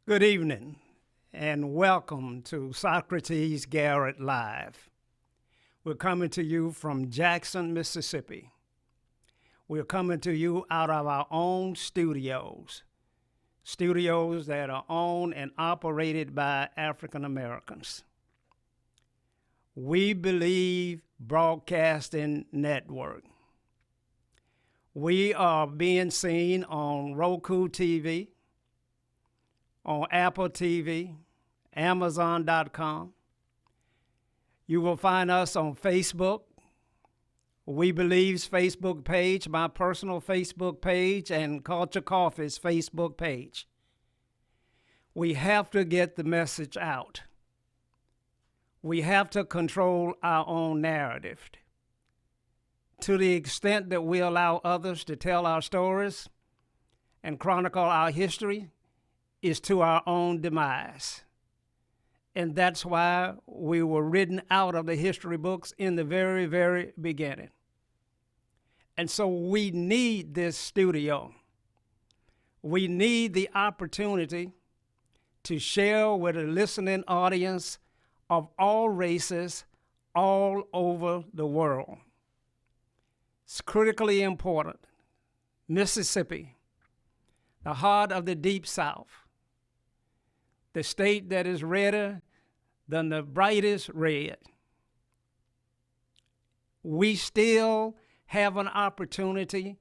Good evening, and welcome to Socrates Garrett Live. We're coming to you from Jackson, Mississippi. We're coming to you out of our own studios that are owned and operated by African Americans. We Believe Broadcasting Network. We are being seen on Roku TV, on Apple TV, Amazon.com. You will find us on Facebook, We Believe's Facebook page, my personal Facebook page, and Culture Coffee's Facebook page. We have to get the message out. We have to control our own narrative. To the extent that we allow others to tell our stories and chronicle our history is to our own demise. And that's why we were written out of the history books in the very, very beginning. And so we need this studio. We need the opportunity to share with a listening audience of all races all over the world. It's critically important. Mississippi, the heart of the Deep South, the state that is redder than the brightest red. We still have an opportunity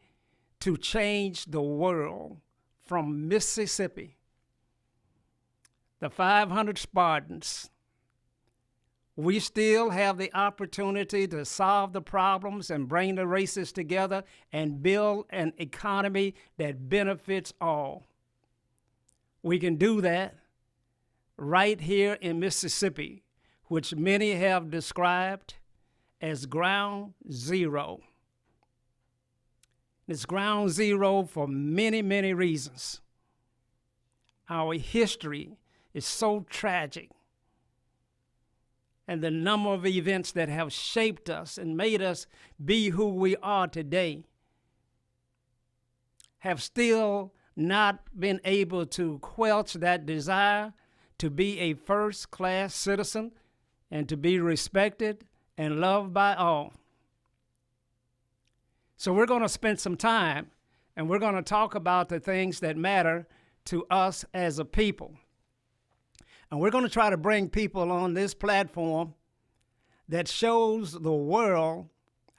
to change the world from Mississippi. The 500 Spartans. We still have the opportunity to solve the problems and bring the races together and build an economy that benefits all. We can do that right here in Mississippi, which many have described as ground zero. It's ground zero for many, many reasons. Our history is so tragic, and the number of events that have shaped us and made us be who we are today have still not been able to quench that desire to be a first-class citizen and to be respected and loved by all. So we're going to spend some time and we're going to talk about the things that matter to us as a people. And we're going to try to bring people on this platform that shows the world,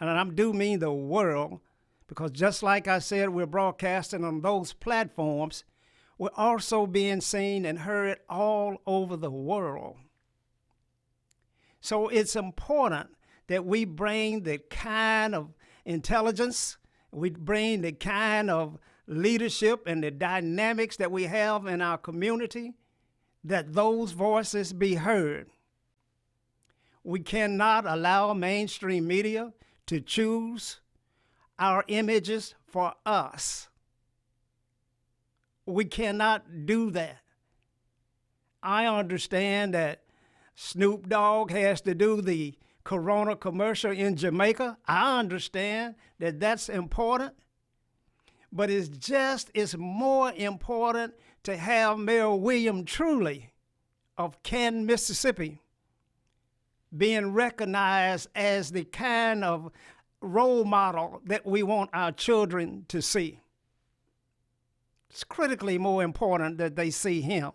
and I do mean the world, because just like I said, we're broadcasting on those platforms, we're also being seen and heard all over the world. So it's important that we bring the kind of intelligence, we bring the kind of leadership and the dynamics that we have in our community, that those voices be heard. We cannot allow mainstream media to choose our images for us. We cannot do that. I understand that Snoop Dogg has to do the Corona commercial in Jamaica. I understand that that's important. But it's more important to have Mayor William Truly of Canton, Mississippi, being recognized as the kind of role model that we want our children to see. It's critically more important that they see him,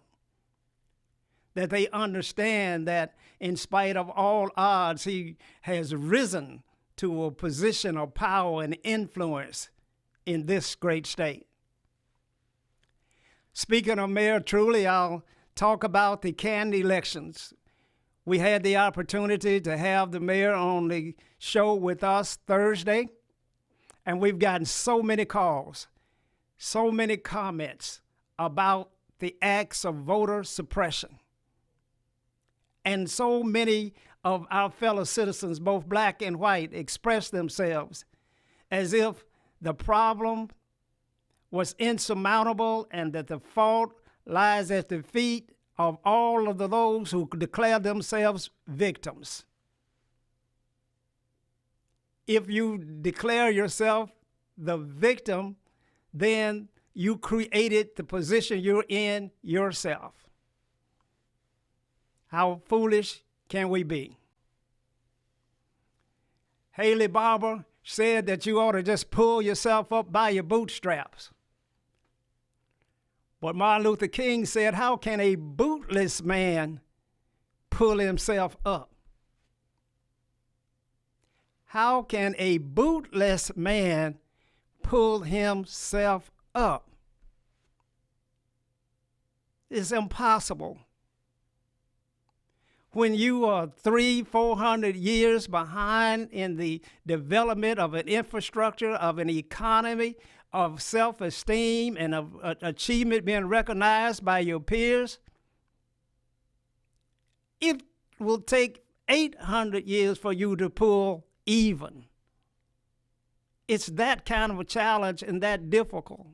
that they understand that in spite of all odds, he has risen to a position of power and influence in this great state. Speaking of Mayor Truly, I'll talk about the Canton elections. We had the opportunity to have the mayor on the show with us Thursday, and we've gotten so many calls, so many comments about the acts of voter suppression. And so many of our fellow citizens, both black and white, expressed themselves as if the problem was insurmountable and that the fault lies at the feet of all of those who declare themselves victims. If you declare yourself the victim, then you created the position you're in yourself. How foolish can we be? Haley Barbour said that you ought to just pull yourself up by your bootstraps. But Martin Luther King said, how can a bootless man pull himself up? How can a bootless man pull himself up? It's impossible. When you are 300-400 years behind in the development of an infrastructure, of an economy, of self-esteem, and of achievement being recognized by your peers, it will take 800 years for you to pull even. It's that kind of a challenge and that difficult.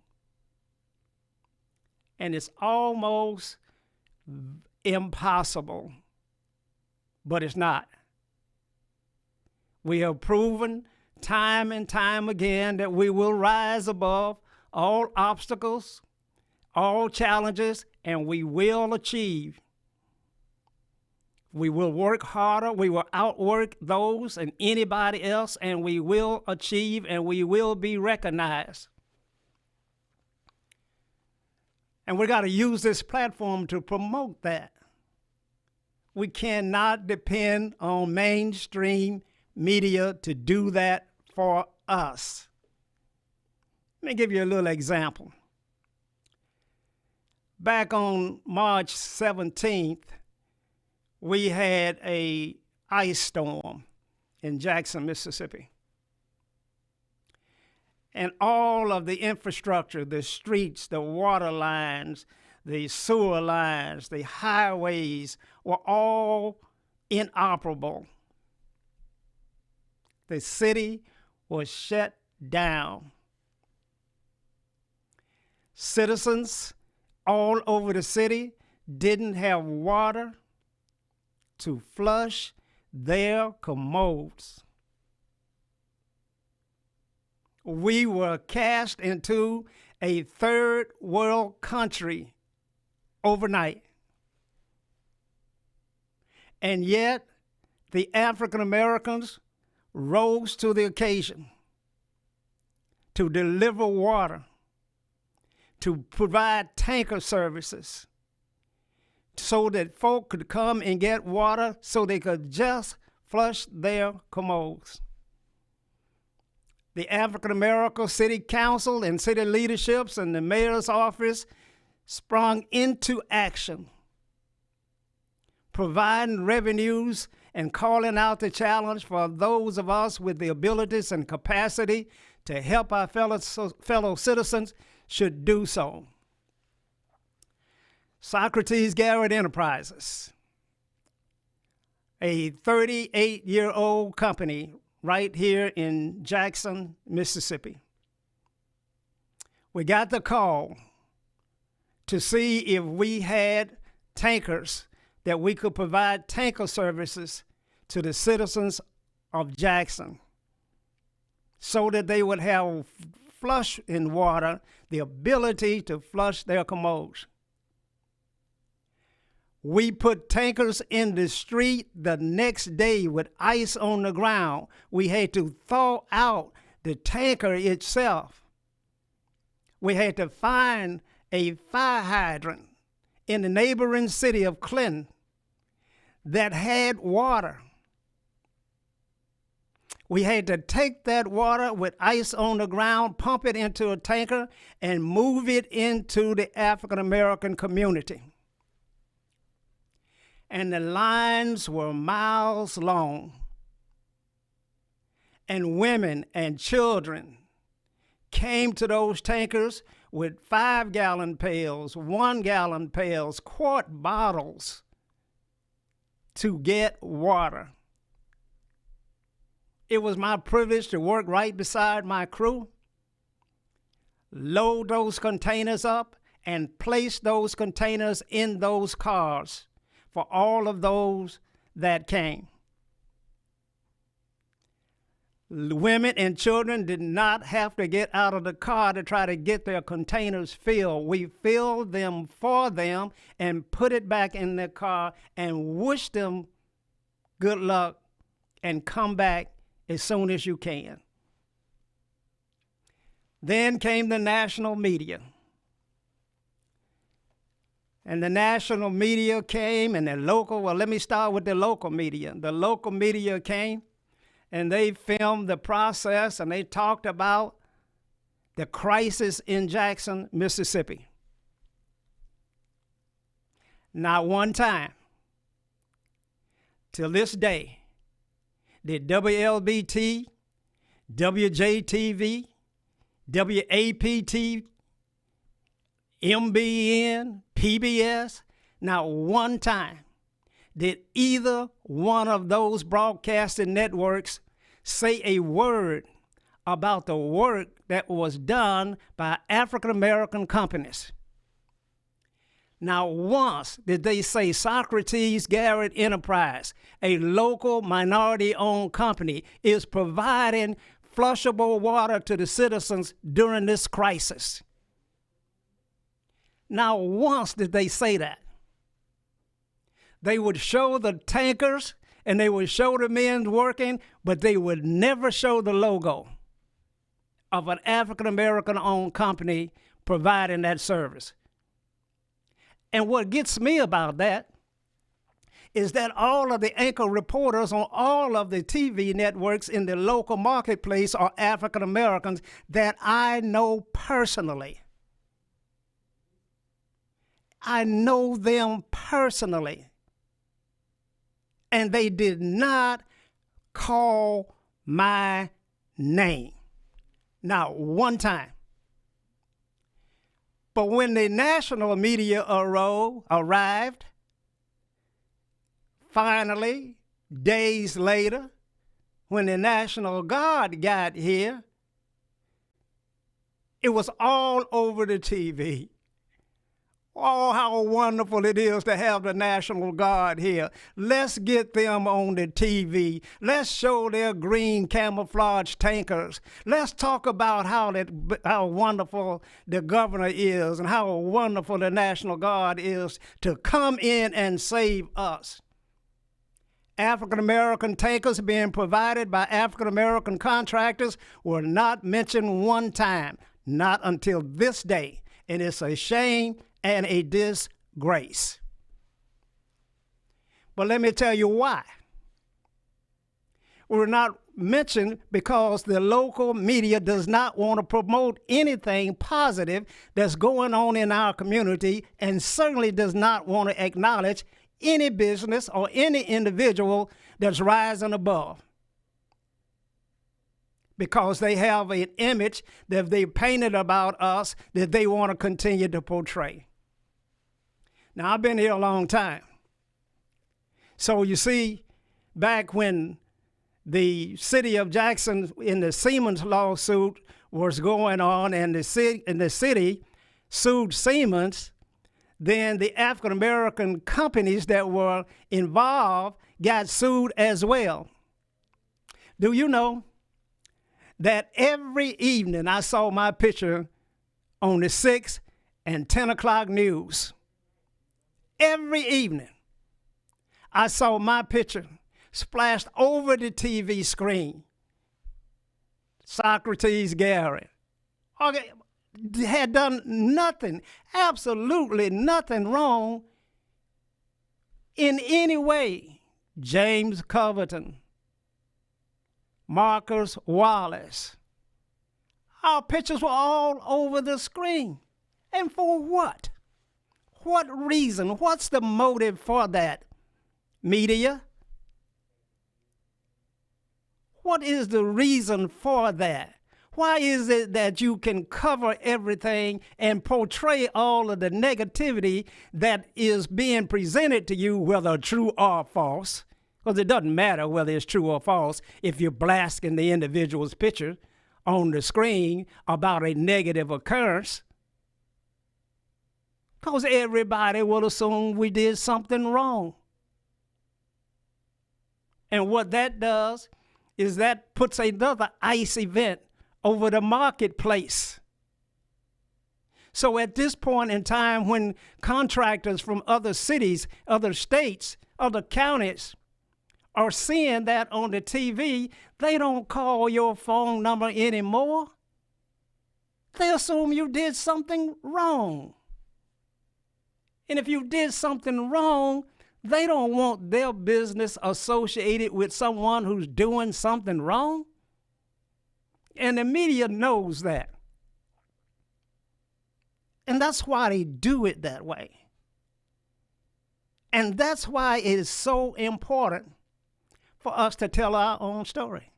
And it's almost impossible. But it's not. We have proven time and time again that we will rise above all obstacles, all challenges, and we will achieve. We will work harder, we will outwork those and anybody else, and we will achieve and we will be recognized. And we got to use this platform to promote that. We cannot depend on mainstream media to do that for us. Let me give you a little example. Back on March 17th, we had an ice storm in Jackson, Mississippi. And all of the infrastructure, the streets, the water lines, the sewer lines, the highways were all inoperable. The city was shut down. Citizens all over the city didn't have water to flush their commodes. We were cast into a third world country overnight. And yet, the African Americans rose to the occasion to deliver water, to provide tanker services so that folk could come and get water so they could just flush their commodes. The African American City Council and city leaderships and the mayor's office sprung into action, providing revenues and calling out the challenge for those of us with the abilities and capacity to help our fellow citizens should do so. Socrates Garrett Enterprises, a 38-year-old company right here in Jackson, Mississippi. We got the call to see if we had tankers that we could provide tanker services to the citizens of Jackson so that they would have flush in water, the ability to flush their commodes. We put tankers in the street the next day with ice on the ground. We had to thaw out the tanker itself. We had to find a fire hydrant in the neighboring city of Clinton that had water. We had to take that water with ice on the ground, pump it into a tanker, and move it into the African American community. And the lines were miles long. And women and children came to those tankers with 5-gallon pails, 1-gallon pails, quart bottles to get water. It was my privilege to work right beside my crew, load those containers up, and place those containers in those cars for all of those that came. Women and children did not have to get out of the car to try to get their containers filled. We filled them for them and put it back in their car and wish them good luck and come back as soon as you can. Then came the national media. And the national media came and the local, well, let me start with the local media. The local media came and they filmed the process and they talked about the crisis in Jackson, Mississippi. Not one time, till this day, did WLBT, WJTV, WAPT, MBN, PBS, not one time did either one of those broadcasting networks say a word about the work that was done by African American companies. Not once did they say Socrates, Garrett Enterprise, a local minority-owned company, is providing flushable water to the citizens during this crisis. Not once did they say that. They would show the tankers and they would show the men working, but they would never show the logo of an African American owned company providing that service. And what gets me about that is that all of the anchor reporters on all of the TV networks in the local marketplace are African Americans that I know personally. I know them personally. And they did not call my name. Not one time. But when the national media arrived, finally, days later, when the National Guard got here, it was all over the TV. Oh, how wonderful it is to have the National Guard here. Let's get them on the TV. Let's show their green camouflage tankers. Let's talk about how wonderful the governor is and how wonderful the National Guard is to come in and save us. African American tankers being provided by African American contractors were not mentioned one time, not until this day. And it's a shame and a disgrace. But let me tell you why. We're not mentioned because the local media does not want to promote anything positive that's going on in our community and certainly does not want to acknowledge any business or any individual that's rising above. Because they have an image that they painted about us that they want to continue to portray. Now, I've been here a long time. So you see, back when the city of Jackson in the Siemens lawsuit was going on and the city sued Siemens, then the African American companies that were involved got sued as well. Do you know that every evening I saw my picture on the 6 and 10 o'clock news? Every evening I saw my picture splashed over the TV screen. Socrates, Garrett. Okay, had done nothing, absolutely nothing wrong in any way. James Coverton, Marcus Wallace. Our pictures were all over the screen. And for what? What reason? What's the motive for that? Media? What is the reason for that? Why is it that you can cover everything and portray all of the negativity that is being presented to you, whether true or false? Because it doesn't matter whether it's true or false if you're blasting the individual's picture on the screen about a negative occurrence. Because everybody will assume we did something wrong. And what that does is that puts another ICE event over the marketplace. So at this point in time, when contractors from other cities, other states, other counties are seeing that on the TV, they don't call your phone number anymore. They assume you did something wrong. And if you did something wrong, they don't want their business associated with someone who's doing something wrong. And the media knows that. And that's why they do it that way. And that's why it is so important for us to tell our own story.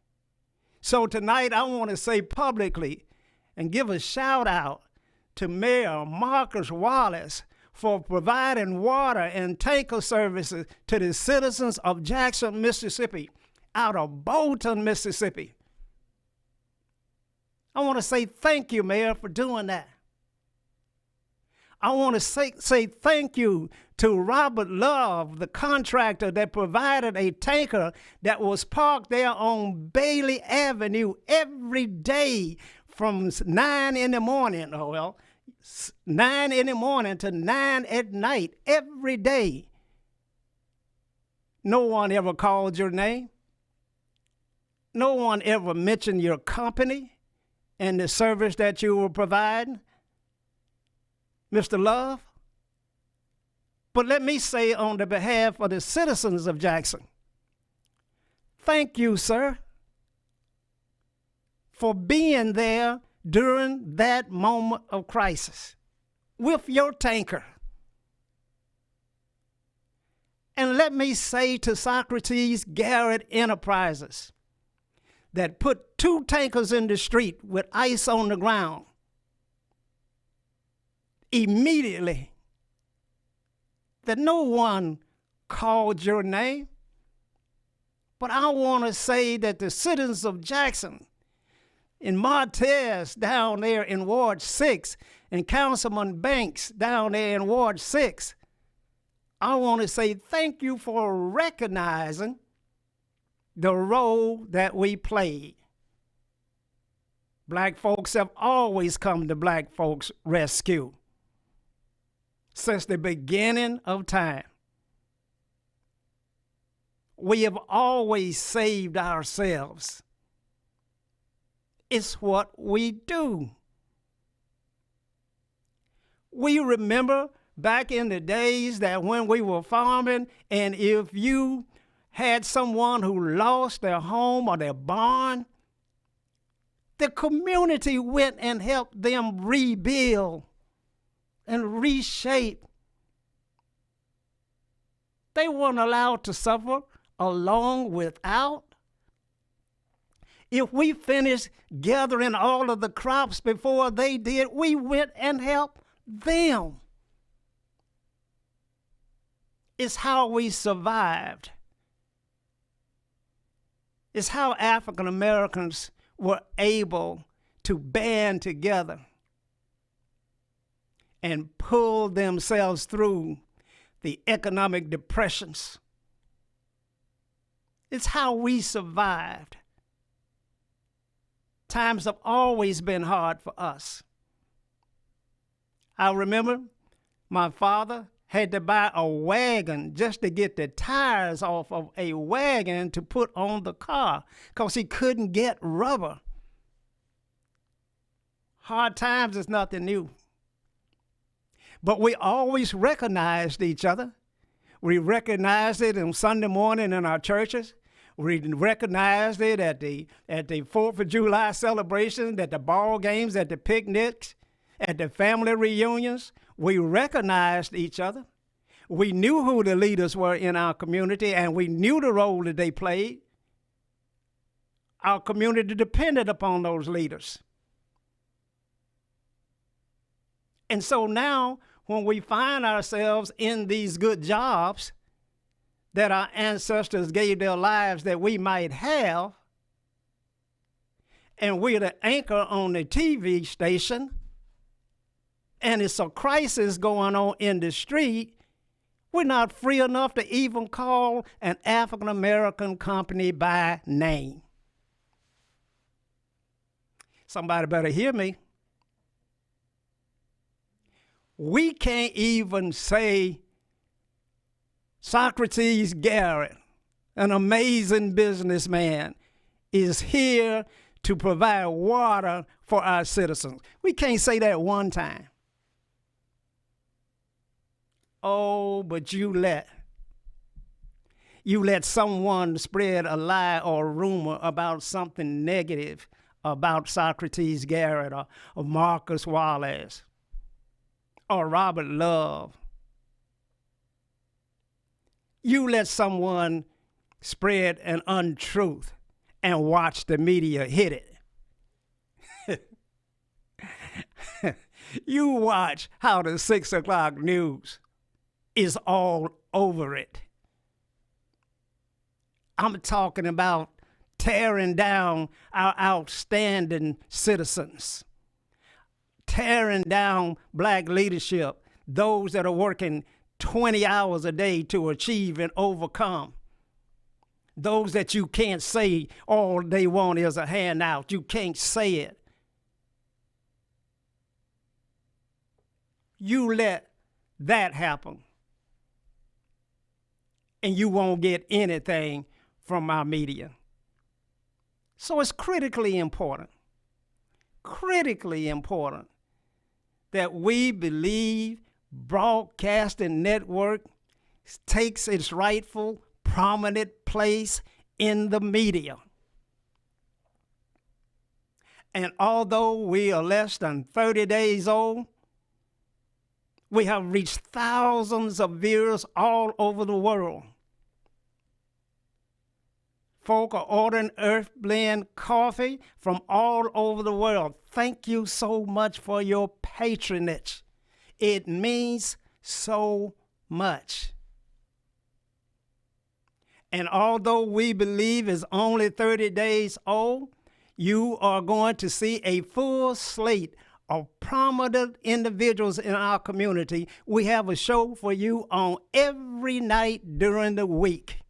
So tonight I want to say publicly and give a shout out to Mayor Marcus Wallace for providing water and tanker services to the citizens of Jackson, Mississippi, out of Bolton, Mississippi. I want to say thank you, Mayor, for doing that. I want to say thank you to Robert Love, the contractor that provided a tanker that was parked there on Bailey Avenue every day from 9 in the morning, 9 in the morning to 9 at night, every day. No one ever called your name. No one ever mentioned your company and the service that you were providing, Mr. Love. But let me say on the behalf of the citizens of Jackson, thank you, sir, for being there during that moment of crisis with your tanker. And let me say to Socrates, Garrett Enterprises, that put 2 tankers in the street with ice on the ground, immediately, that no one called your name. But I want to say that the citizens of Jackson, in Martez down there in Ward 6, and Councilman Banks down there in Ward 6, I want to say thank you for recognizing the role that we played. Black folks have always come to black folks' rescue since the beginning of time. We have always saved ourselves. It's what we do. We remember back in the days that when we were farming, and if you had someone who lost their home or their barn, the community went and helped them rebuild and reshape. They weren't allowed to suffer along without. If we finished gathering all of the crops before they did, we went and helped them. It's how we survived. It's how African Americans were able to band together and pull themselves through the economic depressions. It's how we survived. Times have always been hard for us. I remember my father had to buy a wagon just to get the tires off of a wagon to put on the car because he couldn't get rubber. Hard times is nothing new. But we always recognized each other. We recognized it on Sunday morning in our churches. We recognized it at the 4th of July celebration, at the ball games, at the picnics, at the family reunions. We recognized each other. We knew who the leaders were in our community, and we knew the role that they played. Our community depended upon those leaders. And so now, when we find ourselves in these good jobs that our ancestors gave their lives that we might have, and we're the anchor on the TV station, and it's a crisis going on in the street, we're not free enough to even call an African American company by name. Somebody better hear me. We can't even say Socrates Garrett, an amazing businessman, is here to provide water for our citizens. We can't say that one time. Oh, but you let someone spread a lie or a rumor about something negative about Socrates Garrett or Marcus Wallace or Robert Love. You let someone spread an untruth and watch the media hit it. You watch how the 6 o'clock news is all over it. I'm talking about tearing down our outstanding citizens, tearing down black leadership, those that are working 20 hours a day to achieve and overcome. Those that you can't say all they want is a handout. You can't say it. You let that happen, and you won't get anything from our media. So it's critically important that we believe Broadcasting Network takes its rightful, prominent place in the media. And although we are less than 30 days old, we have reached thousands of viewers all over the world. Folk are ordering Earth Blend coffee from all over the world. Thank you so much for your patronage. It means so much. And although we believe it's only 30 days old, you are going to see a full slate of prominent individuals in our community. We have a show for you on every night during the week.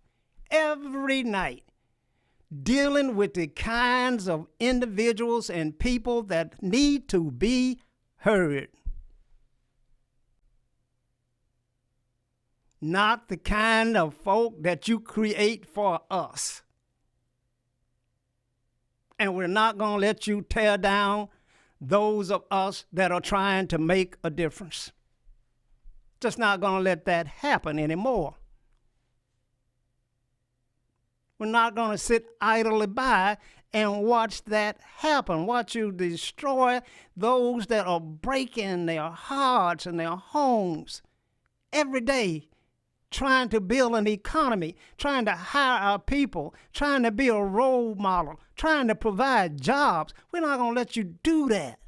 Every night. Dealing with the kinds of individuals and people that need to be heard. Not the kind of folk that you create for us. And we're not going to let you tear down those of us that are trying to make a difference. Just not going to let that happen anymore. We're not going to sit idly by and watch that happen. Watch you destroy those that are breaking their hearts and their homes every day, trying to build an economy, trying to hire our people, trying to be a role model, trying to provide jobs. We're not going to let you do that.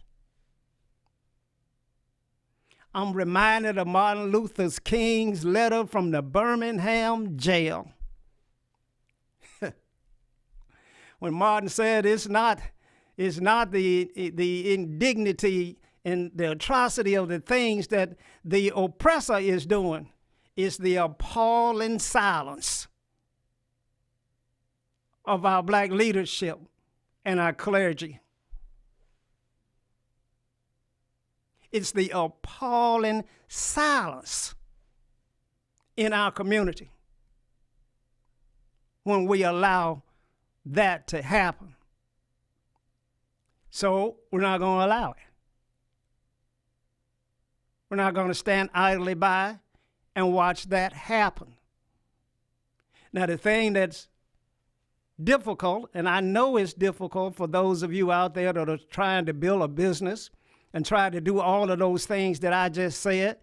I'm reminded of Martin Luther King's letter from the Birmingham jail. When Martin said it's not the indignity and the atrocity of the things that the oppressor is doing. It's the appalling silence of our black leadership and our clergy. It's the appalling silence in our community when we allow that to happen. So we're not going to allow it. We're not going to stand idly by and watch that happen. Now, the thing that's difficult, and I know it's difficult for those of you out there that are trying to build a business and try to do all of those things that I just said,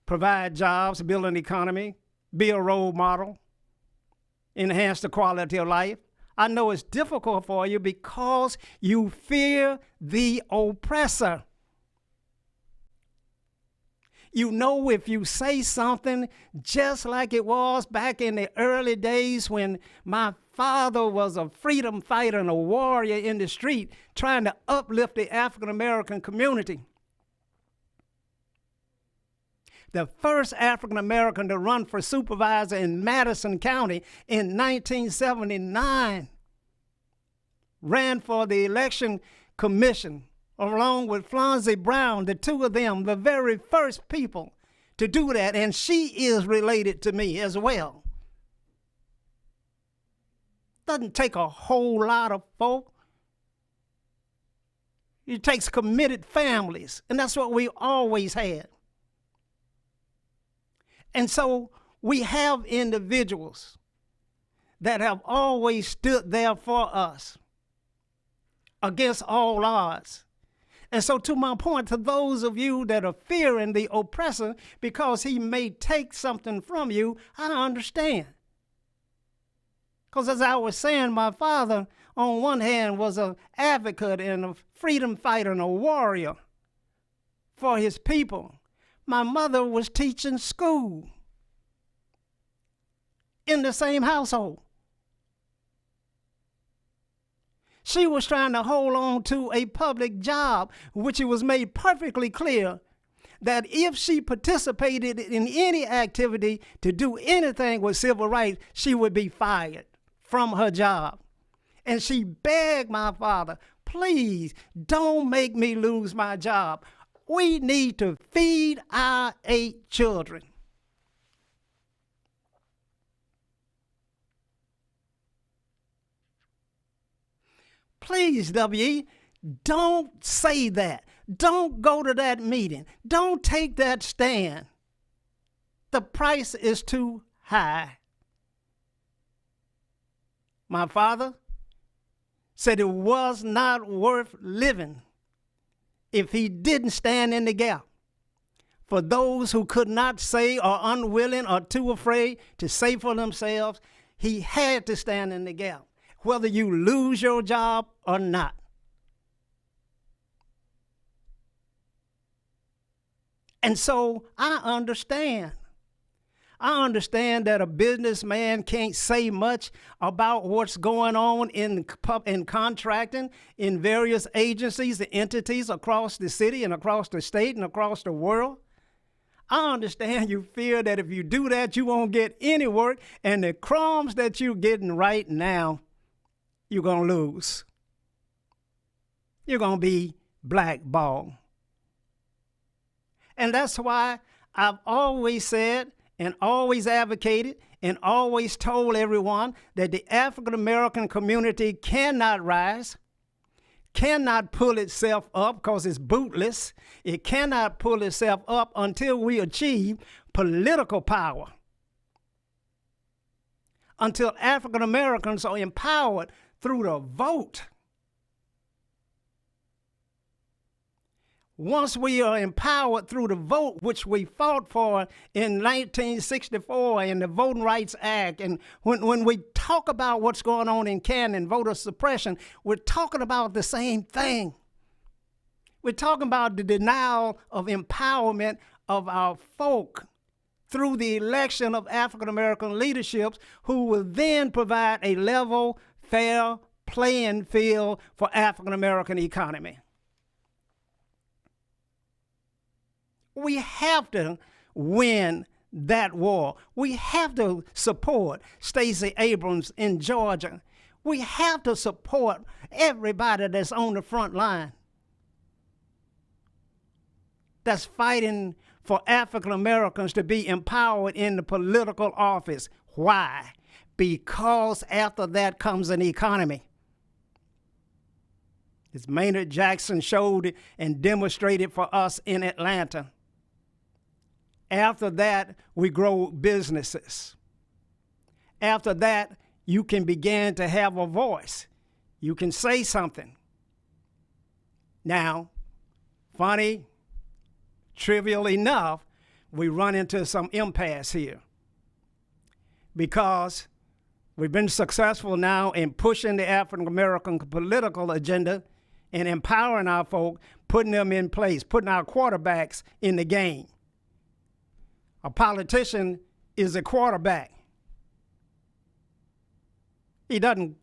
provide jobs, build an economy, be a role model, enhance the quality of life. I know it's difficult for you because you fear the oppressor. You know, if you say something just like it was back in the early days when my father was a freedom fighter and a warrior in the street trying to uplift the African American community. The first African American to run for supervisor in Madison County in 1979 ran for the election Commission, along with Flonzie Brown, the two of them, the very first people to do that, and she is related to me as well. Doesn't take a whole lot of folk. It takes committed families, and that's what we always had. And so we have individuals that have always stood there for us against all odds. And so, to my point, to those of you that are fearing the oppressor because he may take something from you, I understand. Because as I was saying, my father, on one hand, was an advocate and a freedom fighter and a warrior for his people. My mother was teaching school in the same household. She was trying to hold on to a public job, which it was made perfectly clear that if she participated in any activity to do anything with civil rights, she would be fired from her job. And she begged my father, please don't make me lose my job. We need to feed our 8 children. Please, W.E., don't say that. Don't go to that meeting. Don't take that stand. The price is too high. My father said it was not worth living if he didn't stand in the gap for those who could not say or unwilling or too afraid to say for themselves. He had to stand in the gap, whether you lose your job or not. And so I understand. I understand that a businessman can't say much about what's going on in contracting in various agencies and entities across the city and across the state and across the world. I understand you fear that if you do that, you won't get any work, and the crumbs that you're getting right now, you're going to lose. You're going to be blackballed. And that's why I've always said and always advocated and always told everyone that the African American community cannot rise, cannot pull itself up because it's bootless. It cannot pull itself up until we achieve political power, until African Americans are empowered through the vote. Once we are empowered through the vote, which we fought for in 1964 in the Voting Rights Act, and when we talk about what's going on in Canada and voter suppression, we're talking about the same thing. We're talking about the denial of empowerment of our folk through the election of African American leaderships who will then provide a level, fair playing field for African American economy. We have to win that war. We have to support Stacey Abrams in Georgia. We have to support everybody that's on the front line, that's fighting for African Americans to be empowered in the political office. Why? Because after that comes an economy. As Maynard Jackson showed it and demonstrated for us in Atlanta. After that, we grow businesses. After that, you can begin to have a voice. You can say something. Now, funny, trivial enough, we run into some impasse here because we've been successful now in pushing the African American political agenda and empowering our folk, putting them in place, putting our quarterbacks in the game. A politician is a quarterback. He doesn't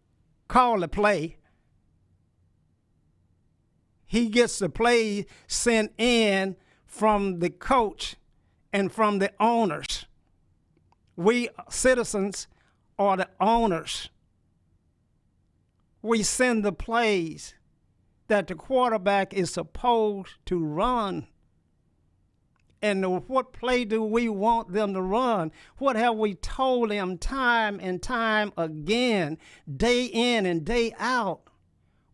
call the play. He gets the play sent in from the coach and from the owners. We citizens are the owners. We send the plays that the quarterback is supposed to run. And what play do we want them to run? What have we told them time and time again, day in and day out?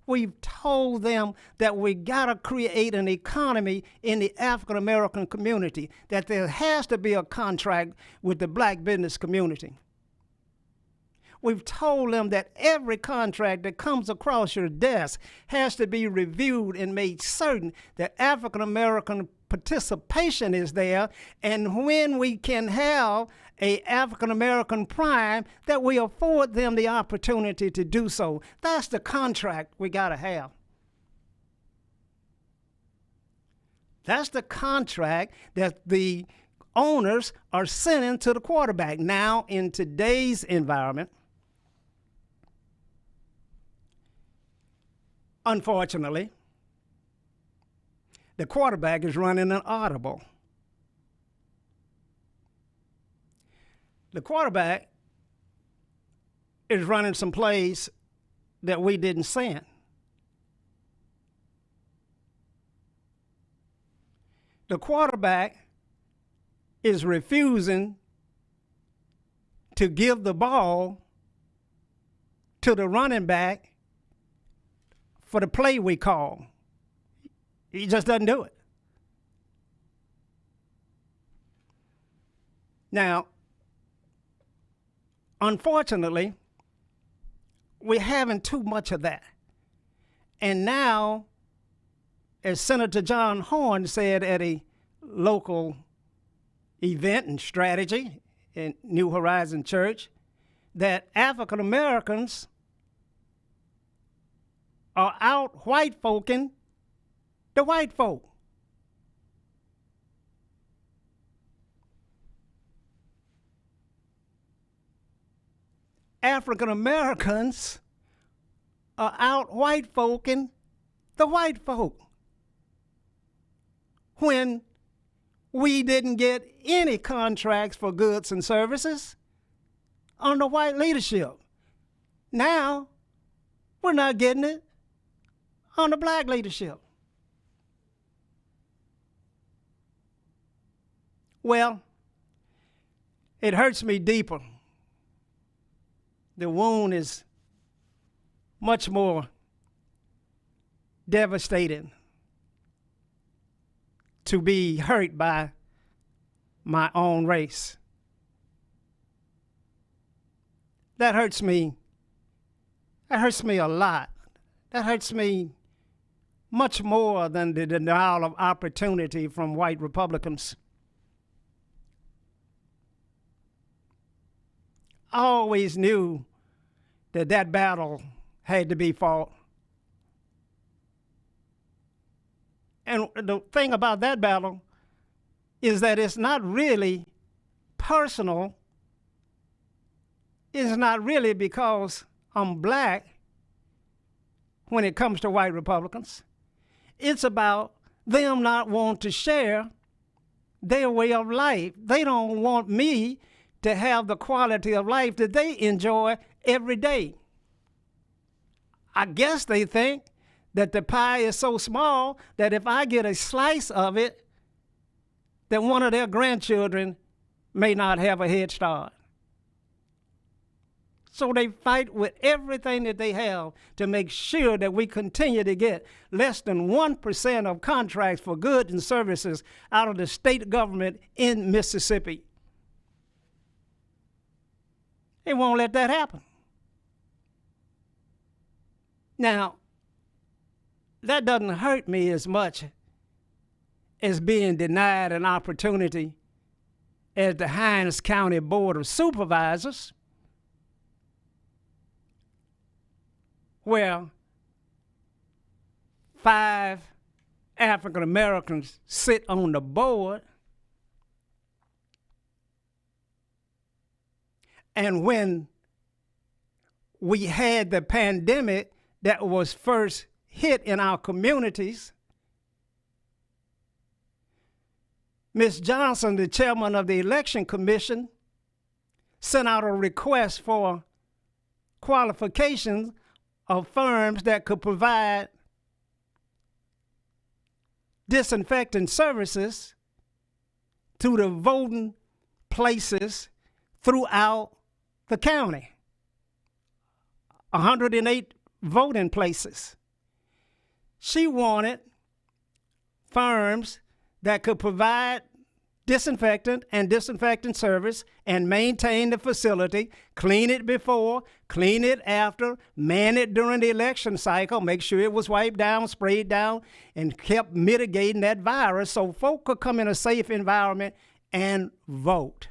We've told them that we gotta create an economy in the African American community, that there has to be a contract with the black business community. We've told them that every contract that comes across your desk has to be reviewed and made certain that African American participation is there, and when we can have a African American prime, that we afford them the opportunity to do so. That's the contract we gotta have. That's the contract that the owners are sending to the quarterback. Now, in today's environment, unfortunately, the quarterback is running an audible. The quarterback is running some plays that we didn't send. The quarterback is refusing to give the ball to the running back for the play we call. He just doesn't do it. Now, unfortunately, we're having too much of that. And now, as Senator John Horn said at a local event and strategy in New Horizon Church, that African Americans are out white folking the white folk. African Americans are out white folking the white folk. When we didn't get any contracts for goods and services under white leadership. Now, we're not getting it under black leadership. Well, it hurts me deeper. The wound is much more devastating to be hurt by my own race. That hurts me. That hurts me a lot. That hurts me much more than the denial of opportunity from white Republicans. I always knew that that battle had to be fought. And the thing about that battle is that it's not really personal. It's not really because I'm black when it comes to white Republicans. It's about them not wanting to share their way of life. They don't want me to have the quality of life that they enjoy every day. I guess they think that the pie is so small that if I get a slice of it, that one of their grandchildren may not have a head start. So they fight with everything that they have to make sure that we continue to get less than 1% of contracts for goods and services out of the state government in Mississippi. They won't let that happen. Now, that doesn't hurt me as much as being denied an opportunity as the Hinds County Board of Supervisors, where 5 African Americans sit on the board. And when we had the pandemic that was first hit in our communities, Ms. Johnson, the chairman of the Election Commission, sent out a request for qualifications of firms that could provide disinfecting services to the voting places throughout the county. 108 voting places. She wanted firms that could provide disinfectant and disinfecting service and maintain the facility, clean it before, clean it after, man it during the election cycle, make sure it was wiped down, sprayed down, and kept mitigating that virus so folk could come in a safe environment and vote.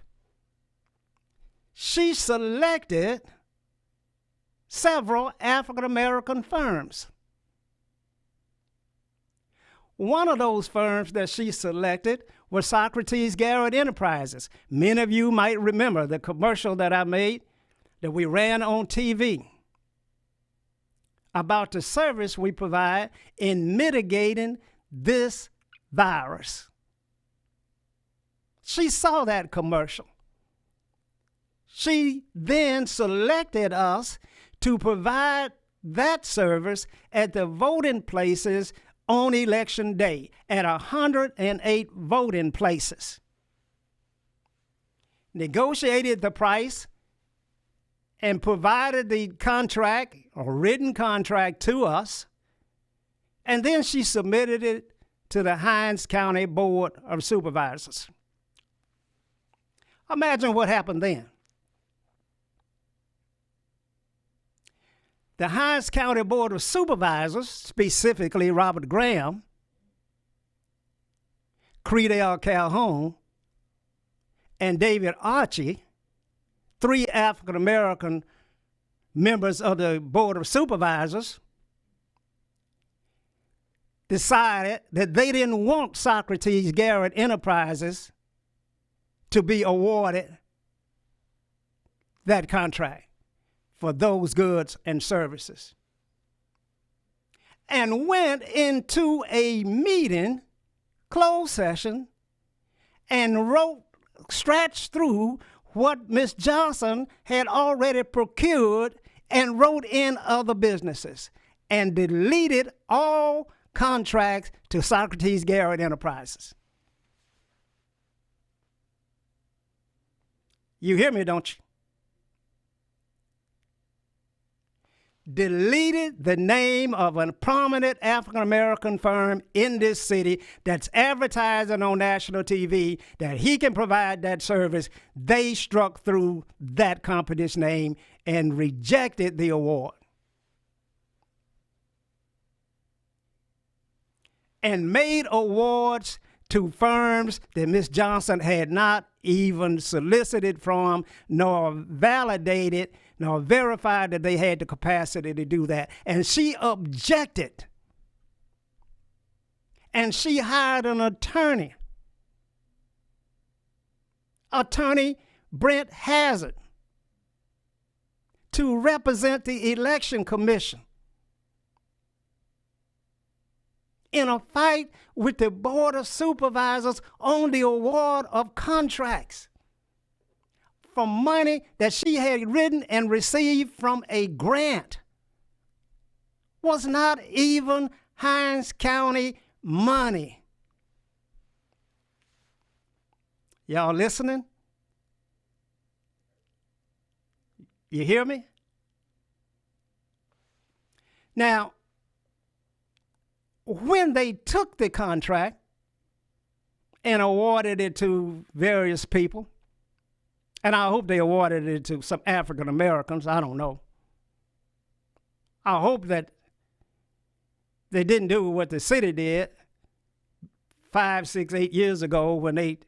She selected several African American firms. One of those firms that she selected was Socrates, Garrett Enterprises. Many of you might remember the commercial that I made that we ran on TV about the service we provide in mitigating this virus. She saw that commercial. She then selected us to provide that service at the voting places on election day at 108 voting places. Negotiated the price and provided the contract or written contract to us, and then she submitted it to the Hinds County Board of Supervisors. Imagine what happened then. The Hinds County Board of Supervisors, specifically Robert Graham, Credell Calhoun, and David Archie, 3 African-American members of the Board of Supervisors, decided that they didn't want Socrates Garrett Enterprises to be awarded that contract for those goods and services, and went into a meeting, closed session, and scratched through what Ms. Johnson had already procured and wrote in other businesses and deleted all contracts to Socrates Garrett Enterprises. You hear me, don't you? Deleted the name of a prominent African-American firm in this city that's advertising on national TV that he can provide that service. They struck through that company's name and rejected the award. And made awards to firms that Ms. Johnson had not even solicited from, nor validated, nor verified that they had the capacity to do that. And she objected. And she hired an attorney, Attorney Brent Hazard, to represent the Election Commission in a fight with the Board of Supervisors on the award of contracts from money that she had written and received from a grant. Was not even Hinds County money. Y'all listening? You hear me? Now, when they took the contract and awarded it to various people, and I hope they awarded it to some African Americans, I don't know. I hope that they didn't do what the city did 5, 6, 8 years ago when they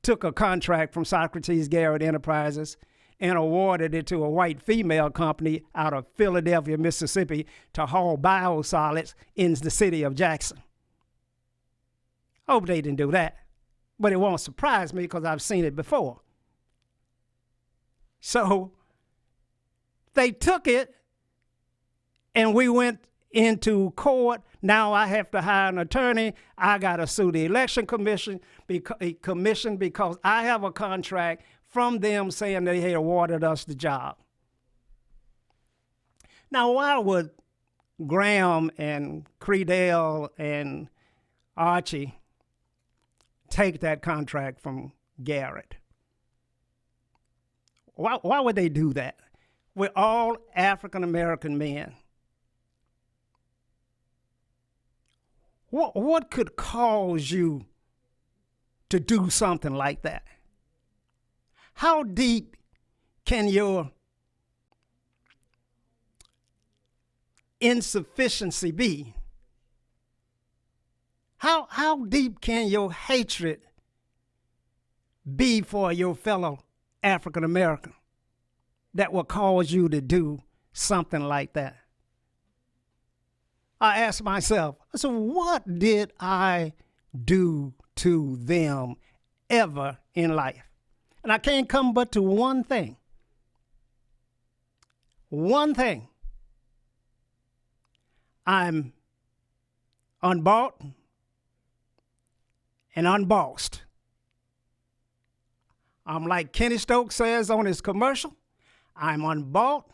took a contract from Socrates Garrett Enterprises and awarded it to a white female company out of Philadelphia, Mississippi, to haul biosolids in the city of Jackson. I hope they didn't do that, but it won't surprise me because I've seen it before. So they took it, and we went into court. Now I have to hire an attorney. I got to sue the Election Commission because I have a contract from them saying they had awarded us the job. Now, why would Graham and Credell and Archie take that contract from Garrett. Why would they do that? We're all African American men. What could cause you to do something like that? How deep can your insufficiency be? How deep can your hatred be for your fellow African American that will cause you to do something like that? I asked myself, so what did I do to them ever in life? And I can't come but to one thing. One thing. I'm unbought and unbossed. I'm like Kenny Stokes says on his commercial, I'm unbought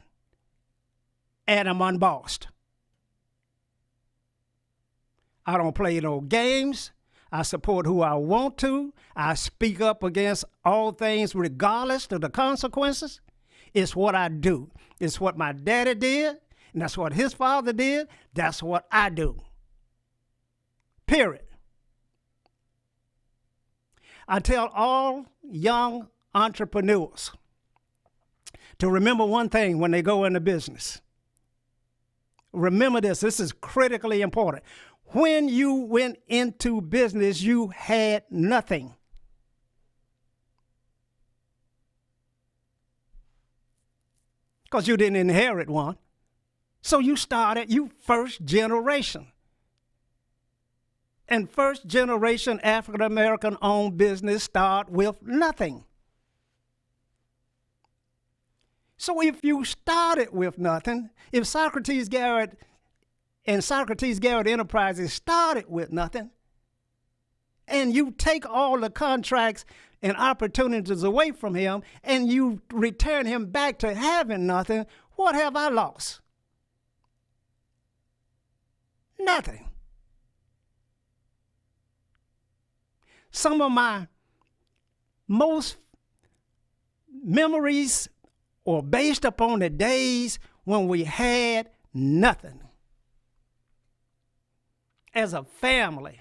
and I'm unbossed. I don't play no games. I support who I want to. I speak up against all things regardless of the consequences. It's what I do. It's what my daddy did, and that's what his father did. That's what I do. Period. I tell all young entrepreneurs to remember one thing when they go into business. Remember this. This is critically important. When you went into business, you had nothing. Because you didn't inherit one. So you first generation. And first generation African American owned business start with nothing. So if you started with nothing, if Socrates Garrett and Socrates Garrett Enterprises started with nothing, and you take all the contracts and opportunities away from him, and you return him back to having nothing, what have I lost? Nothing. Some of my most memories are based upon the days when we had nothing. As a family,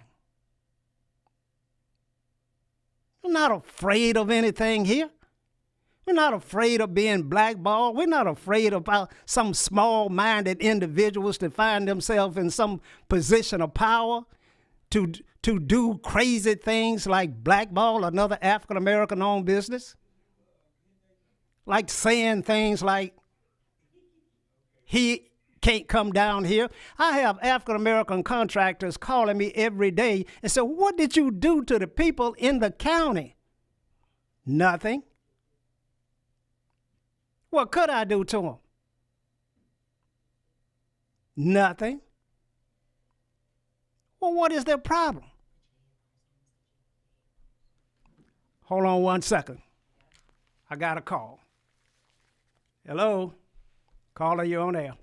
we're not afraid of anything here. We're not afraid of being blackballed. We're not afraid about some small-minded individuals to find themselves in some position of power to do crazy things like blackball another African-American owned business. Like saying things like, he can't come down here. I have African-American contractors calling me every day and say, what did you do to the people in the county? Nothing. What could I do to them? Nothing. Well, what is their problem? Hold on one second. I got a call. Hello? Caller, you on air.